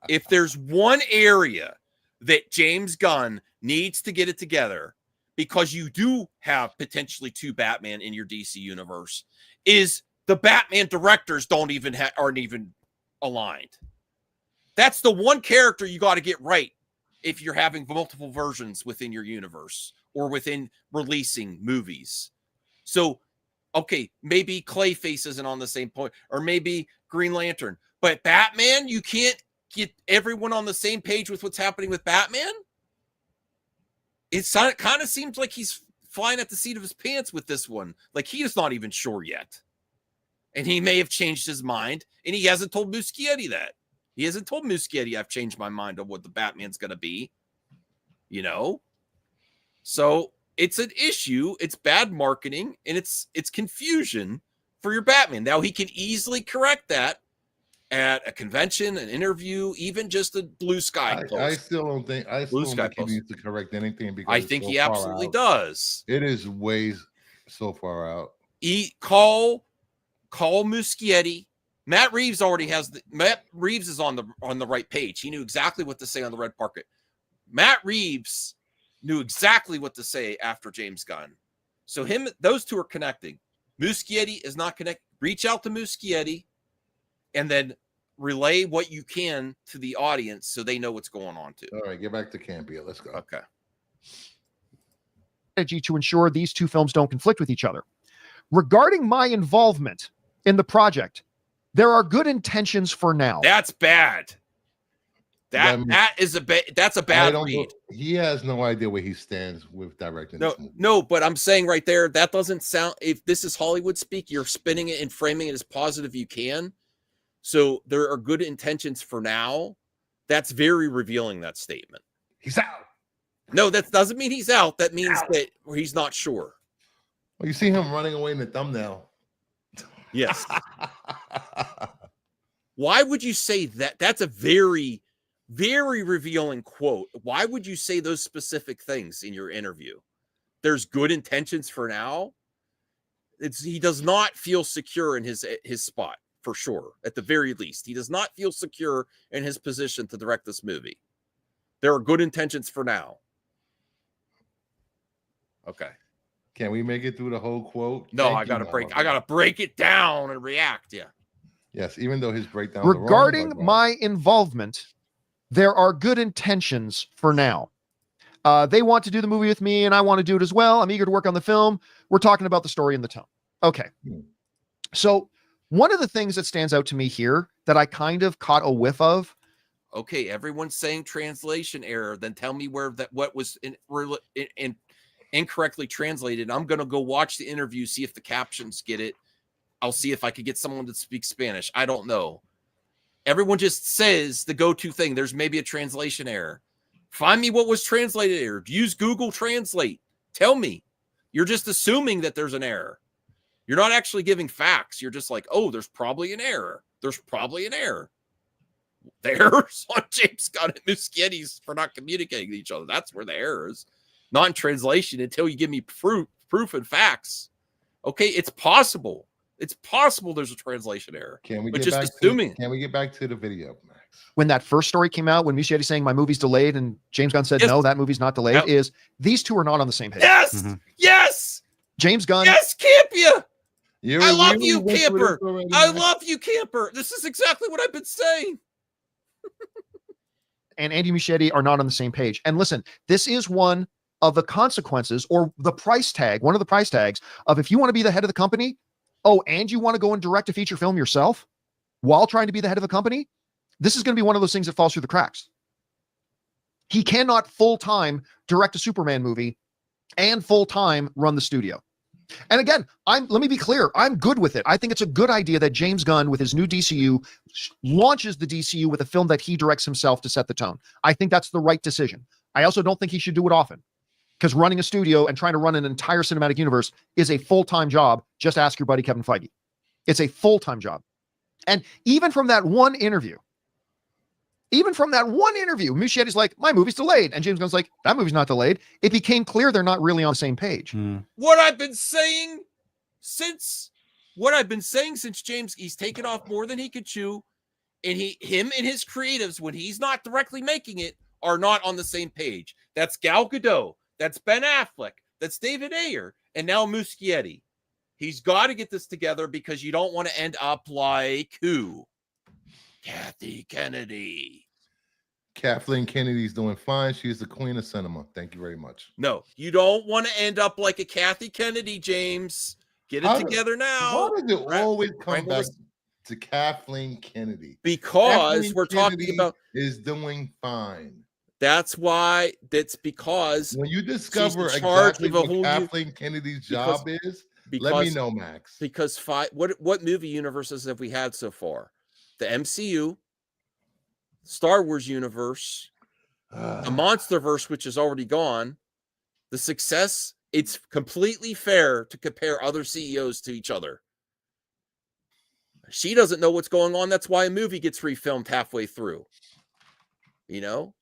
Speaker 1: If there's one area that James Gunn needs to get it together, because you do have potentially 2 Batman in your DC universe, is the Batman directors aren't even aligned. That's the one character you got to get right if you're having multiple versions within your universe or within releasing movies. So, okay, maybe Clayface isn't on the same point, or maybe Green Lantern. But Batman, you can't get everyone on the same page with what's happening with Batman? It kind of seems like he's flying at the seat of his pants with this one. Like he is not even sure yet. And he may have changed his mind, and he hasn't told Muschietti that. He hasn't told Muschietti, I've changed my mind on what the Batman's going to be. You know? So it's an issue. It's bad marketing, and it's confusion for your Batman. Now, he can easily correct that at a convention, an interview, even just a Blue Sky post.
Speaker 2: I still don't think he needs to correct anything, because
Speaker 1: I think he absolutely does.
Speaker 2: It is way so far out.
Speaker 1: Call Muschietti. Matt Reeves is on the right page. He knew exactly what to say on the red carpet. Matt Reeves knew exactly what to say after James Gunn. So those two are connecting. Muschietti is not connected. Reach out to Muschietti and then relay what you can to the audience so they know what's going on too.
Speaker 2: All right, get back to Campia. Let's go.
Speaker 1: Okay.
Speaker 3: Strategy to ensure these 2 films don't conflict with each other. Regarding my involvement in the project, there are good intentions for now.
Speaker 1: That's bad. That's a bad read.
Speaker 2: He has no idea where he stands with directing this movie.
Speaker 1: No, but I'm saying right there, that doesn't sound, if this is Hollywood speak, you're spinning it and framing it as positive you can. So there are good intentions for now. That's very revealing, that statement.
Speaker 2: He's out.
Speaker 1: No, that doesn't mean he's out. That means that he's not sure.
Speaker 2: Well, you see him running away in the thumbnail.
Speaker 1: Yes. Why would you say that? That's a very, very revealing quote. Why would you say those specific things in your interview? There's good intentions for now. He does not feel secure in his spot, for sure. At the very least, he does not feel secure in his position to direct this movie. There are good intentions for now. Okay.
Speaker 2: Can we make it through the whole quote?
Speaker 1: No, I gotta break it down and react. Yeah.
Speaker 2: Yes, even though his breakdown.
Speaker 3: Regarding my involvement, there are good intentions for now. They want to do the movie with me, and I want to do it as well. I'm eager to work on the film. We're talking about the story and the tone. Okay. So one of the things that stands out to me here that I kind of caught a whiff of.
Speaker 1: Okay, everyone's saying translation error. Then tell me what was incorrectly translated. I'm going to go watch the interview, see if the captions get it. I'll see if I could get someone to speak Spanish. I don't know. Everyone just says the go-to thing. There's maybe a translation error. Find me what was translated error. Use Google Translate. Tell me. You're just assuming that there's an error. You're not actually giving facts. You're just like, oh, there's probably an error. There's probably an error. The errors on James Gunn and Muschietti's for not communicating with each other. That's where the error is. Not in translation until you give me proof and facts. Okay, it's possible. It's possible there's a translation error.
Speaker 2: Can we
Speaker 1: get back to the video, Max?
Speaker 3: When that first story came out, when Muschietti saying my movie's delayed and James Gunn said, no, that movie's not delayed, is these two are not on the same page.
Speaker 1: Yes! Yes!
Speaker 3: James Gunn.
Speaker 1: Yes, Campia! I love you, Camper. I love you, Camper. This is exactly what I've been saying.
Speaker 3: And Andy Muschietti are not on the same page. And listen, this is one of the consequences or the price tag, one of the price tags of if you want to be the head of the company, and you want to go and direct a feature film yourself while trying to be the head of a company, this is going to be one of those things that falls through the cracks. He cannot full-time direct a Superman movie and full-time run the studio. And again, let me be clear. I'm good with it. I think it's a good idea that James Gunn with his new DCU launches the DCU with a film that he directs himself to set the tone. I think that's the right decision. I also don't think he should do it often because running a studio and trying to run an entire cinematic universe is a full-time job. Just ask your buddy, Kevin Feige. It's a full-time job. And even from that one interview, Muschietti's like, my movie's delayed. And James Gunn's like, that movie's not delayed. It became clear they're not really on the same page.
Speaker 1: What I've been saying since James, he's taken off more than he could chew. And him and his creatives, when he's not directly making it, are not on the same page. That's Gal Gadot. That's Ben Affleck. That's David Ayer. And now Muschietti. He's got to get this together because you don't want to end up like who? Kathy Kennedy.
Speaker 2: Kathleen Kennedy's doing fine. She's the queen of cinema. Thank you very much.
Speaker 1: No, you don't want to end up like a Kathy Kennedy, James. Get it together now.
Speaker 2: Why does it always come back to Kathleen Kennedy?
Speaker 1: Because
Speaker 2: Kathleen
Speaker 1: we're
Speaker 2: Kennedy
Speaker 1: talking about
Speaker 2: is doing fine.
Speaker 1: That's because
Speaker 2: when you discover
Speaker 1: exactly
Speaker 2: what Kathleen Kennedy's job is, let me know, Max.
Speaker 1: Because what movie universes have we had so far? The MCU, Star Wars universe, the Monsterverse, which is already gone. The success, it's completely fair to compare other CEOs to each other. She doesn't know what's going on. That's why a movie gets refilmed halfway through. You know?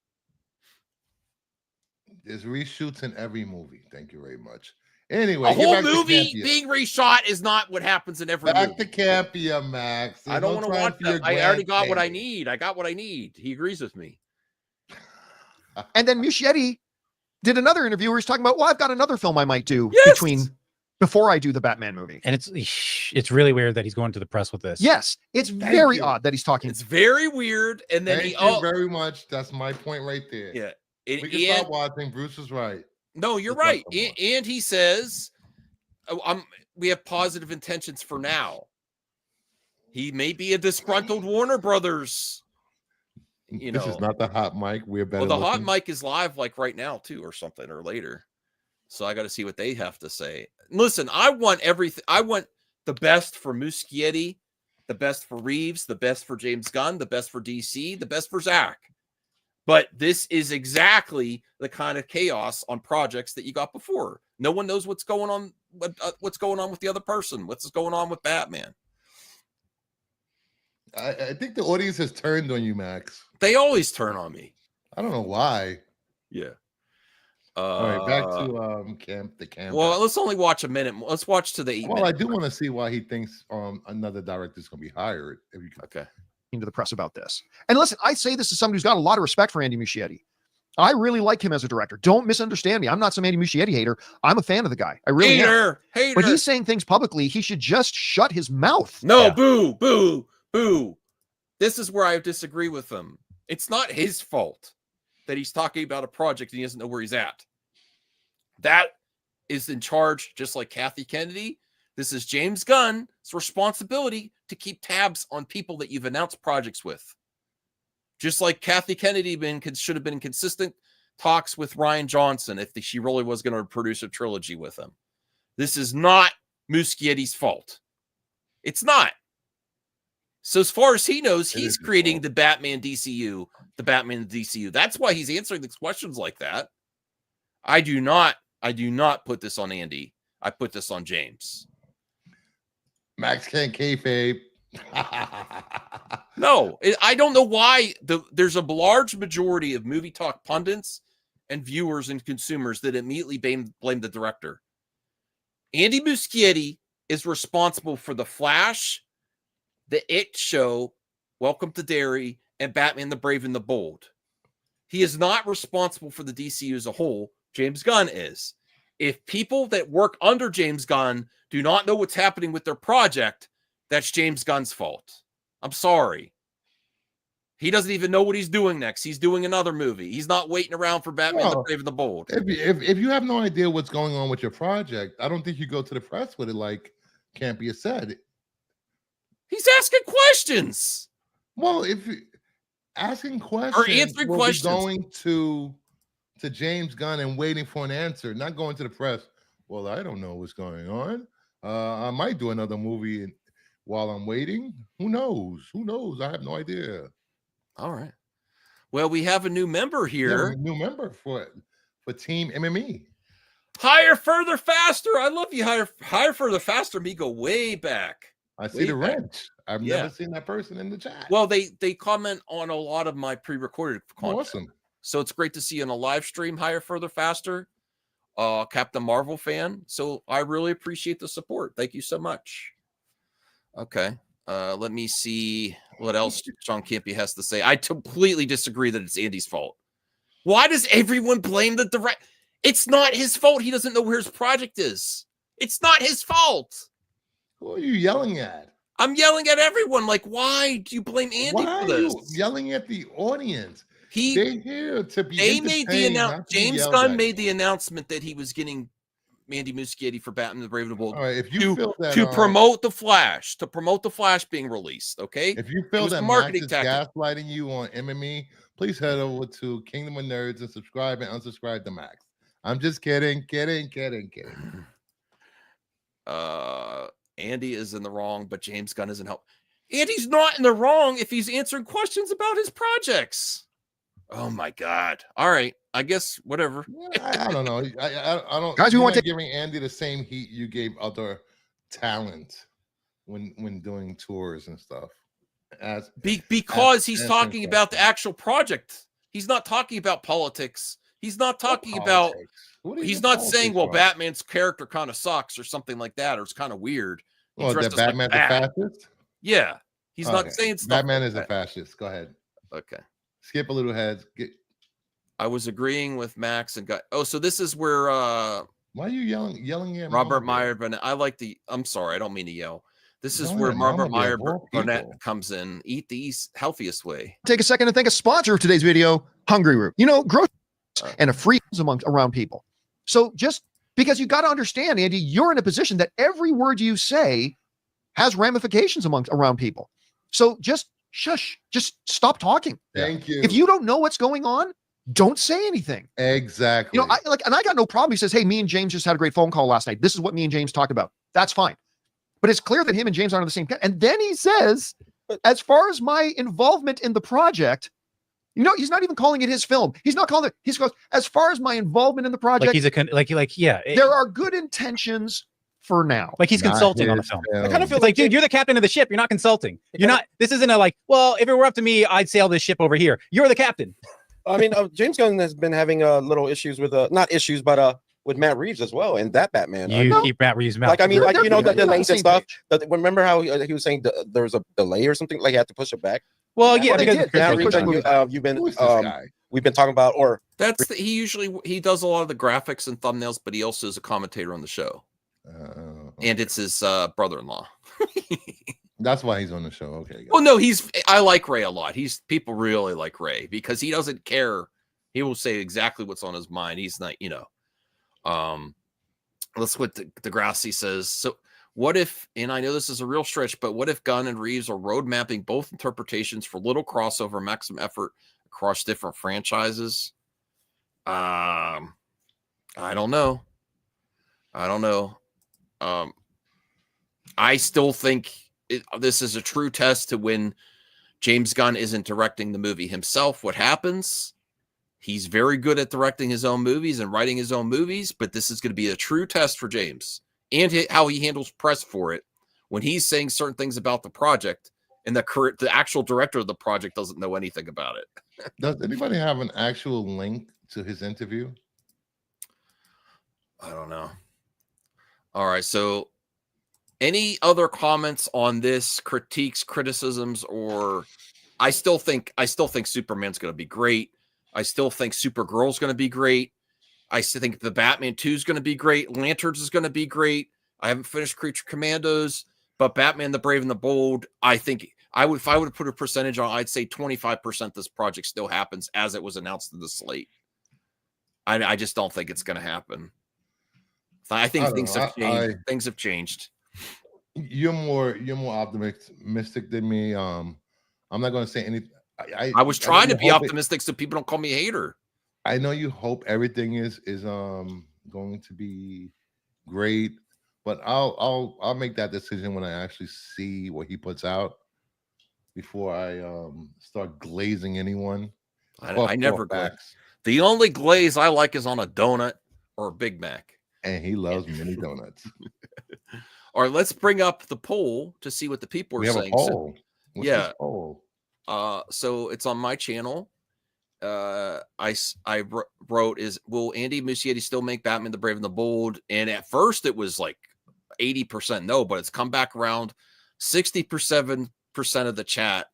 Speaker 2: There's reshoots in every movie. Thank you very much. Anyway,
Speaker 1: a whole movie being reshot is not what happens in every movie.
Speaker 2: Back to Campia, Max.
Speaker 1: I don't want to watch that. I already got what I need. I got what I need. He agrees with me.
Speaker 3: And then Muschietti did another interview where he's talking about, well, I've got another film I might do before I do the Batman movie.
Speaker 4: And it's really weird that he's going to the press with this.
Speaker 3: Yes, it's very odd that he's talking.
Speaker 1: It's very weird. And then
Speaker 2: Thank you very much. That's my point right there.
Speaker 1: Yeah.
Speaker 2: We can stop watching. Bruce was right.
Speaker 1: No, you're right. And he says, we have positive intentions for now. He may be a disgruntled Warner Brothers.
Speaker 2: This is not the hot mic. We're better.
Speaker 1: Well, the hot mic is live like right now too, or something, or later. So I got to see what they have to say. Listen, I want everything. I want the best for Muschietti the best for Reeves, the best for James Gunn, the best for DC, the best for Zach. But this is exactly the kind of chaos on projects that you got before. No one knows what's going on, what's going on with the other person, what's going on with Batman.
Speaker 2: I think the audience has turned on you, Max.
Speaker 1: They always turn on me.
Speaker 2: I don't know why.
Speaker 1: Yeah.
Speaker 2: All right, back to camp.
Speaker 1: Well, let's only watch a minute. Let's watch to the 8
Speaker 2: Well,
Speaker 1: minute
Speaker 2: I do want to see why he thinks another director is going to be hired. If you can.
Speaker 1: Okay.
Speaker 3: Into the press about this. And listen, I say this as somebody who's got a lot of respect for Andy Muschietti. I really like him as a director. Don't misunderstand me. I'm not some Andy Muschietti hater. I'm a fan of the guy. I really am.
Speaker 1: Hater.
Speaker 3: But he's saying things publicly. He should just shut his mouth.
Speaker 1: No, boo, boo, boo. This is where I disagree with him. It's not his fault that he's talking about a project and he doesn't know where he's at. That is in charge, just like Kathy Kennedy. This is James Gunn's responsibility to keep tabs on people that you've announced projects with. Just like Kathy Kennedy should have been in consistent talks with Rian Johnson if she really was going to produce a trilogy with him. This is not Muschietti's fault. It's not. So as far as he knows, he's creating the Batman DCU, That's why he's answering these questions like that. I do not put this on Andy. I put this on James.
Speaker 2: Max can't kayfabe.
Speaker 1: No, I don't know why there's a large majority of movie talk pundits and viewers and consumers that immediately blame the director. Andy Muschietti is responsible for The Flash, The It Show, Welcome to Derry, and Batman the Brave and the Bold. He is not responsible for the DCU as a whole. James Gunn is. If people that work under James Gunn do not know what's happening with their project, that's James Gunn's fault. I'm sorry. He doesn't even know what he's doing next. He's doing another movie. He's not waiting around for Batman the Brave and the Bold.
Speaker 2: If you have no idea what's going on with your project, I don't think you go to the press with it like Campia said.
Speaker 1: He's asking questions.
Speaker 2: Well, if asking questions
Speaker 1: or answering questions,
Speaker 2: going to James Gunn and waiting for an answer, not going to the press. Well, I don't know what's going on. I might do another movie while I'm waiting. Who knows? I have no idea.
Speaker 1: All right. Well, we have a new member here.
Speaker 2: Yeah, a new member for Team MME.
Speaker 1: Higher, further, faster. I love you. Higher, further, faster. Me go way back.
Speaker 2: I see the wrench. I've never seen that person in the chat.
Speaker 1: Well, they comment on a lot of my pre-recorded content.
Speaker 2: Awesome.
Speaker 1: So it's great to see you on a live stream. Higher, further, faster. Captain Marvel fan. So I really appreciate the support. Thank you so much. Okay. Let me see what else Sean Campy has to say. I completely disagree that it's Andy's fault. Why does everyone blame the director? It's not his fault. He doesn't know where his project is. It's not his fault.
Speaker 2: Who are you yelling at?
Speaker 1: I'm yelling at everyone. Like, why do you blame Andy for this?
Speaker 2: Are you yelling at the audience?
Speaker 1: They're
Speaker 2: here to be.
Speaker 1: They made the announcement. James Gunn made the announcement that he was getting Andy Muschietti for Batman the Brave and the Bold.
Speaker 2: All right, if you feel that
Speaker 1: to promote the Flash, being released, okay?
Speaker 2: If you feel that marketing Max is gaslighting you on MME, please head over to Kingdom of Nerds and subscribe and unsubscribe to Max. I'm just kidding.
Speaker 1: Andy is in the wrong, but James Gunn isn't help. Andy's not in the wrong if he's answering questions about his projects. Oh my God! All right, I guess whatever.
Speaker 2: I don't know. I don't.
Speaker 3: Guys, we want to
Speaker 2: giving Andy the same heat you gave other talent when doing tours and stuff.
Speaker 1: Because he's talking about the actual project. He's not talking about politics. He's not talking about. He's not saying, well, Batman's character kind of sucks or something like that, or it's kind of weird.
Speaker 2: Well, that Batman's a fascist?
Speaker 1: Yeah. He's not saying stuff.
Speaker 2: Batman is a fascist. Go ahead.
Speaker 1: Okay.
Speaker 2: Skip a little ahead.
Speaker 1: I was agreeing with Max and got. Oh, so this is where.
Speaker 2: Why are you yelling at
Speaker 1: Robert Meyer Burnett? I'm sorry, I don't mean to yell. This is where Robert Meyer Burnett comes in. Eat the healthiest way.
Speaker 3: Take a second to thank a sponsor of today's video, Hungry Root. Growth and a free around people. So just because you got to understand, Andy, you're in a position that every word you say has ramifications around people. So just shush, just stop talking.
Speaker 2: Thank you.
Speaker 3: If you don't know what's going on, don't say anything.
Speaker 2: Exactly.
Speaker 3: And I got no problem. He says, hey, me and James just had a great phone call last night. This is what me and James talked about. That's fine. but it's clear that him and James aren't on the same page. And then he says, as far as my involvement in the project, he's not even calling it his film. He's not calling it. He goes, as far as my involvement in the project,
Speaker 4: like he's yeah.
Speaker 3: There are good intentions for now.
Speaker 4: Like he's consulting on the film.
Speaker 5: I kind of feel
Speaker 4: like, dude, you're the captain of the ship. You're not consulting. You're not. This isn't a like. Well, if it were up to me, I'd sail this ship over here. You're the captain.
Speaker 5: I mean, James Gunn has been having little issues with not issues, but with Matt Reeves as well, and that Batman.
Speaker 4: You keep Matt Reeves' mouth.
Speaker 5: Like, I mean, like, you know, the delays and stuff.
Speaker 3: Page.
Speaker 5: Remember how he was saying there was a delay or something? Like, he had to push it back.
Speaker 4: Well, yeah,
Speaker 3: they
Speaker 4: because
Speaker 3: did.
Speaker 5: Matt
Speaker 3: They
Speaker 5: Reeves,
Speaker 3: pushed
Speaker 5: you've been,
Speaker 2: Who is this guy?
Speaker 5: we've been talking about, or
Speaker 1: That's he does a lot of the graphics and thumbnails, but he also is a commentator on the show, and it's his brother-in-law.
Speaker 2: That's why he's on the show. Okay.
Speaker 1: Well, no, I like Ray a lot. People really like Ray because he doesn't care. He will say exactly what's on his mind. He's not, That's what Degrassi says. So what if, and I know this is a real stretch, but what if Gunn and Reeves are road mapping both interpretations for little crossover, maximum effort across different franchises? I don't know. I still think this is a true test to when James Gunn isn't directing the movie himself. What happens? He's very good at directing his own movies and writing his own movies, but this is going to be a true test for James and how he handles press for it when he's saying certain things about the project and the actual director of the project doesn't know anything about it.
Speaker 2: Does anybody have an actual link to his interview?
Speaker 1: I don't know. All right. So any other comments on this, critiques, criticisms, or I still think Superman's going to be great. I still think Supergirl's going to be great. I still think the Batman 2 is going to be great. Lanterns is going to be great. I haven't finished Creature Commandos, but Batman the Brave and the Bold, I think if I would put a percentage on, I'd say 25% this project still happens as it was announced in the slate. I just don't think it's going to happen. I think things have changed. Things have changed.
Speaker 2: You're more optimistic than me. I'm not going to say anything.
Speaker 1: I was trying to be optimistic so people don't call me a hater.
Speaker 2: I know you hope everything is going to be great, but I'll make that decision when I actually see what he puts out before I start glazing anyone.
Speaker 1: I never glaze. The only glaze I like is on a donut or a Big Mac.
Speaker 2: And he loves mini donuts.
Speaker 1: All right, let's bring up the poll to see what the people are saying.
Speaker 2: We have a poll. What's this poll?
Speaker 1: So it's on my channel. I wrote, will Andy Muschietti still make Batman the Brave and the Bold? And at first it was like 80% no, but it's come back around. 67% of the chat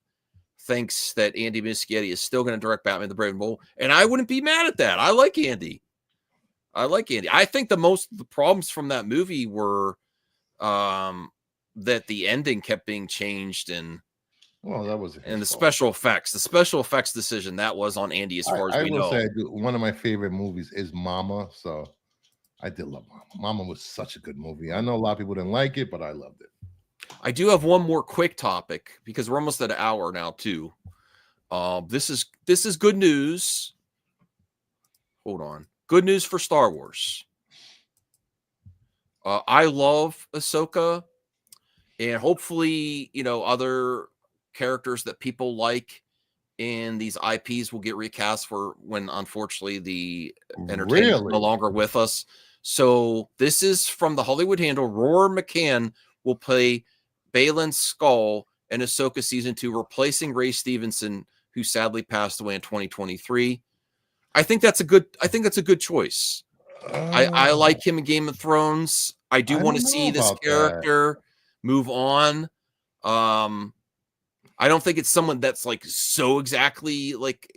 Speaker 1: thinks that Andy Muschietti is still going to direct Batman the Brave and the Bold, and I wouldn't be mad at that. I like Andy. I think most of the problems from that movie were that the ending kept being changed and.
Speaker 2: Well, that was
Speaker 1: and the special effects decision that was on Andy as far as we know.
Speaker 2: Say one of my favorite movies is Mama, so I did love Mama. Mama was such a good movie. I know a lot of people didn't like it, but I loved it.
Speaker 1: I do have one more quick topic because we're almost at an hour now too. This is good news. Hold on, good news for Star Wars. I love Ahsoka, and hopefully, other characters that people like in these IPs will get recast for when unfortunately the entertainment is no longer with us. So this is from the Hollywood Handle. Roar McCann will play Baylan Skoll in Ahsoka season 2, replacing Ray Stevenson, who sadly passed away in 2023. I think that's a good choice. I like him in Game of Thrones. I do want to see this character move on. I don't think it's someone that's like so exactly like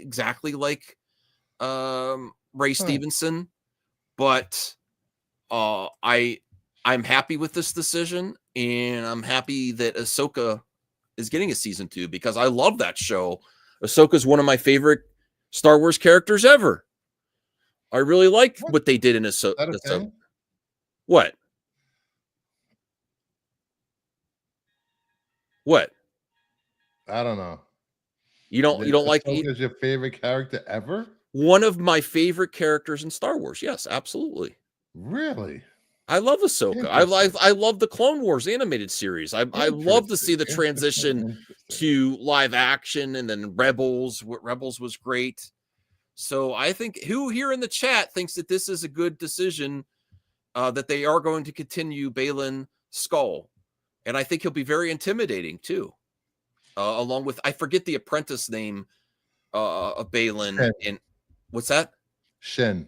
Speaker 1: Ray Stevenson, but I'm happy with this decision, and I'm happy that Ahsoka is getting a season 2 because I love that show. Ahsoka is one of my favorite Star Wars characters ever. I really like what they did in Ahsoka. What?
Speaker 2: I don't know.
Speaker 1: You don't like
Speaker 2: Ahsoka's your favorite character ever?
Speaker 1: One of my favorite characters in Star Wars. Yes, absolutely.
Speaker 2: Really?
Speaker 1: I love Ahsoka. I love the Clone Wars animated series. I love to see the transition to live action, and then Rebels. Rebels was great. So I think who here in the chat thinks that this is a good decision, that they are going to continue Baylan Skull, and I think he'll be very intimidating too. Along with, I forget the apprentice name of Baylan. And what's that?
Speaker 2: Shen.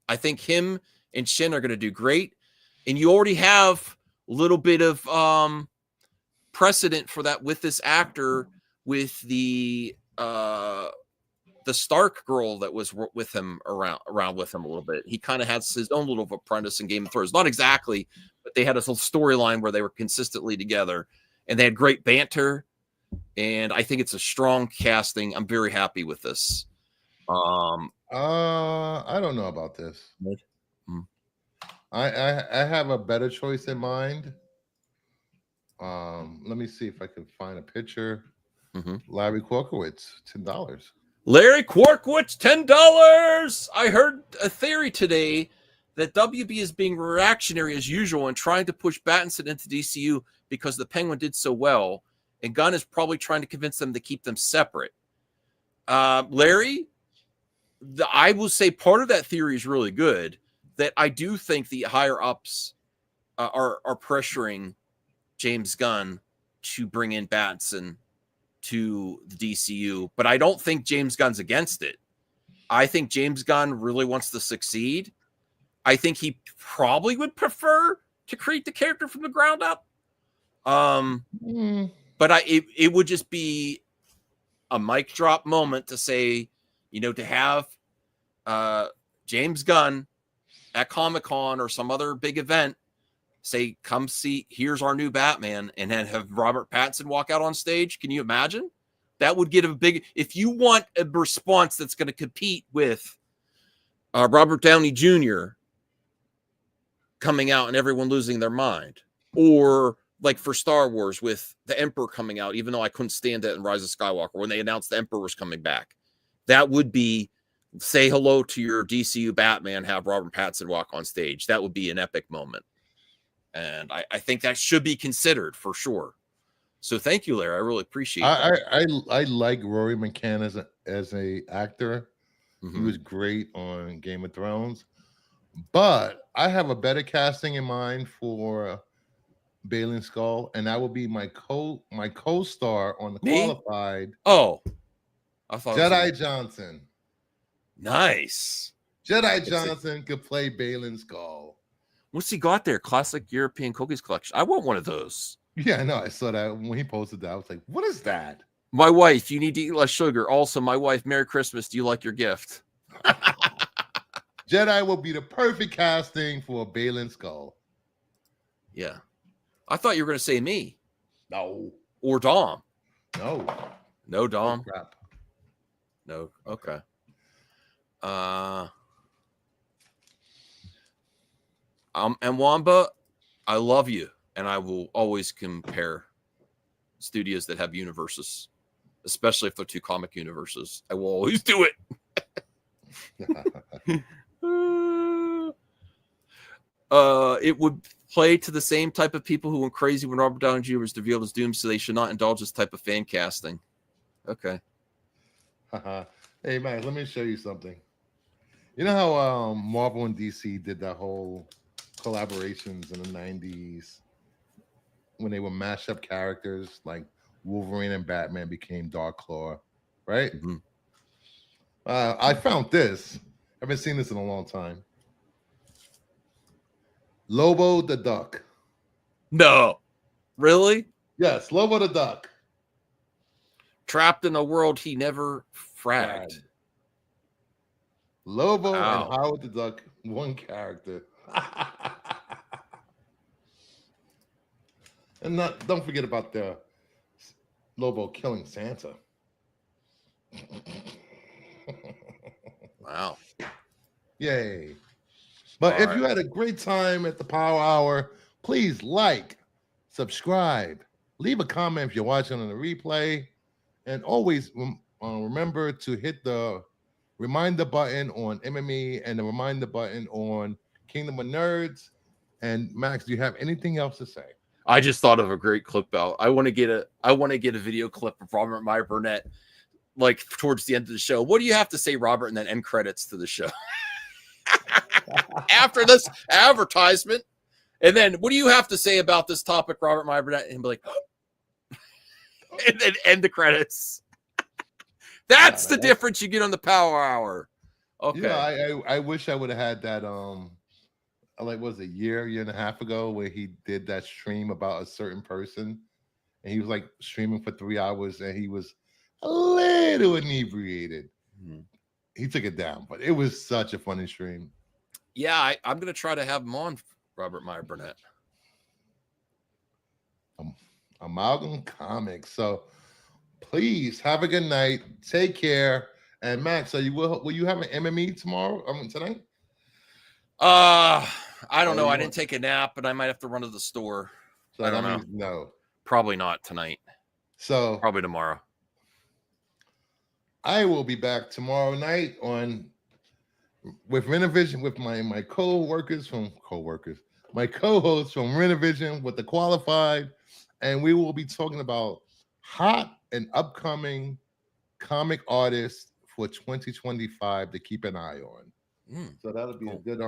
Speaker 1: I think him and Shen are going to do great. And you already have a little bit of precedent for that with this actor, with the Stark girl that was with him around with him a little bit. He kind of has his own little apprentice in Game of Thrones. Not exactly, but they had a little storyline where they were consistently together, and they had great banter. And I think it's a strong casting. I'm very happy with this.
Speaker 2: I don't know about this. I have a better choice in mind. Let me see if I can find a picture. Larry Korkowitz, $10.
Speaker 1: Larry Korkowitz, $10. I heard a theory today that WB is being reactionary as usual and trying to push Battinson into DCU because the Penguin did so well, and Gunn is probably trying to convince them to keep them separate. Larry, I will say part of that theory is really good, that I do think the higher ups are pressuring James Gunn to bring in Battinson to the DCU, but I don't think James Gunn's against it. I think James Gunn really wants to succeed. I think he probably would prefer to create the character from the ground up. But it would just be a mic drop moment to say, to have James Gunn at Comic-Con or some other big event say, come see, here's our new Batman, and then have Robert Pattinson walk out on stage. Can you imagine? That would get a big, if you want a response that's going to compete with Robert Downey Jr. coming out and everyone losing their mind, or like for Star Wars with the Emperor coming out, even though I couldn't stand it in Rise of Skywalker when they announced the Emperor was coming back. That would be, say hello to your DCU Batman, have Robert Pattinson walk on stage. That would be an epic moment. And I think that should be considered for sure. So thank you, Larry. I really appreciate that.
Speaker 2: I like Rory McCann as a actor. He was great on Game of Thrones. But I have a better casting in mind for Baylan Skull, and that would be my co-star on the Qualified.
Speaker 1: Oh, I thought
Speaker 2: Jedi Johnson.
Speaker 1: Nice.
Speaker 2: Jedi Johnson could play Baylan Skull.
Speaker 1: What's he got there? Classic European cookies collection. I want one of those.
Speaker 2: Yeah, I know. I saw that when he posted that. I was like, what is that?
Speaker 1: My wife, you need to eat less sugar. Also, my wife, Merry Christmas. Do you like your gift?
Speaker 2: Jedi will be the perfect casting for a Baylan Skull.
Speaker 1: Yeah. I thought you were going to say me.
Speaker 2: No.
Speaker 1: Or Dom.
Speaker 2: No.
Speaker 1: No, Dom.
Speaker 2: Oh, crap.
Speaker 1: No. Okay. And Wamba, I love you, and I will always compare studios that have universes, especially if they're two comic universes. I will always do it. It would play to the same type of people who went crazy when Robert Downey Jr. was revealed as Doom, so they should not indulge this type of fan casting. Okay.
Speaker 2: Hey, man, let me show you something. You know how Marvel and DC did that whole collaborations in the 90s when they would mash up characters like Wolverine and Batman became Dark Claw, right? I found this. I haven't seen this in a long time. Lobo the Duck.
Speaker 1: No. Really?
Speaker 2: Yes, Lobo the Duck.
Speaker 1: Trapped in a world he never fragged.
Speaker 2: Lobo and Howard the Duck, one character. And don't forget about the Lobo killing Santa.
Speaker 1: Wow.
Speaker 2: Yay. But if you had a great time at the Power Hour, please like, subscribe, leave a comment if you're watching on the replay, and always remember to hit the reminder button on MME and the reminder button on Kingdom of Nerds. And Max, do you have anything else to say?
Speaker 1: I just thought of a great clip out. I want to get a video clip of Robert Meyer Burnett, like towards the end of the show. What do you have to say, Robert? And then end credits to the show after this advertisement. And then, what do you have to say about this topic, Robert Meyer Burnett? And be like, and then end the credits. That's the difference you get on the Power Hour. Okay.
Speaker 2: You know, I wish I would have had that. Like, was it a year and a half ago where he did that stream about a certain person, and he was like streaming for 3 hours, and he was a little inebriated. He took it down, but it was such a funny stream.
Speaker 1: Yeah, I'm gonna try to have him on, Robert Meyer Burnett.
Speaker 2: Amalgam Comics. So please have a good night. Take care. And Max, so will you have an MME tomorrow? Tonight?
Speaker 1: I don't know. I didn't take a nap, but I might have to run to the store.
Speaker 2: So
Speaker 1: I don't know.
Speaker 2: No,
Speaker 1: probably not tonight.
Speaker 2: So
Speaker 1: probably tomorrow.
Speaker 2: I will be back tomorrow night with Renovision with my co-hosts from Renovision with the Qualified, and we will be talking about hot and upcoming comic artists for 2025 to keep an eye on. So that'll be a good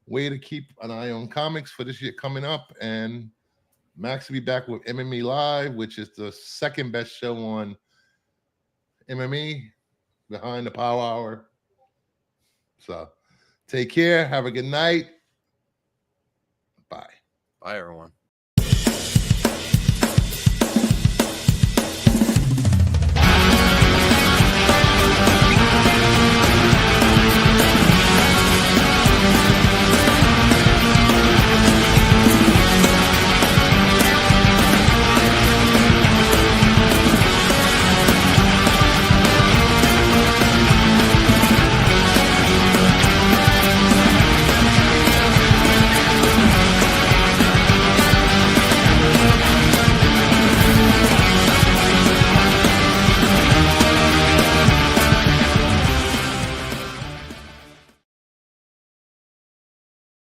Speaker 2: way to keep an eye on comics for this year coming up. And Max will be back with MME Live, which is the second best show on MME behind the Power Hour. So take care. Have a good night. Bye.
Speaker 1: Bye, everyone.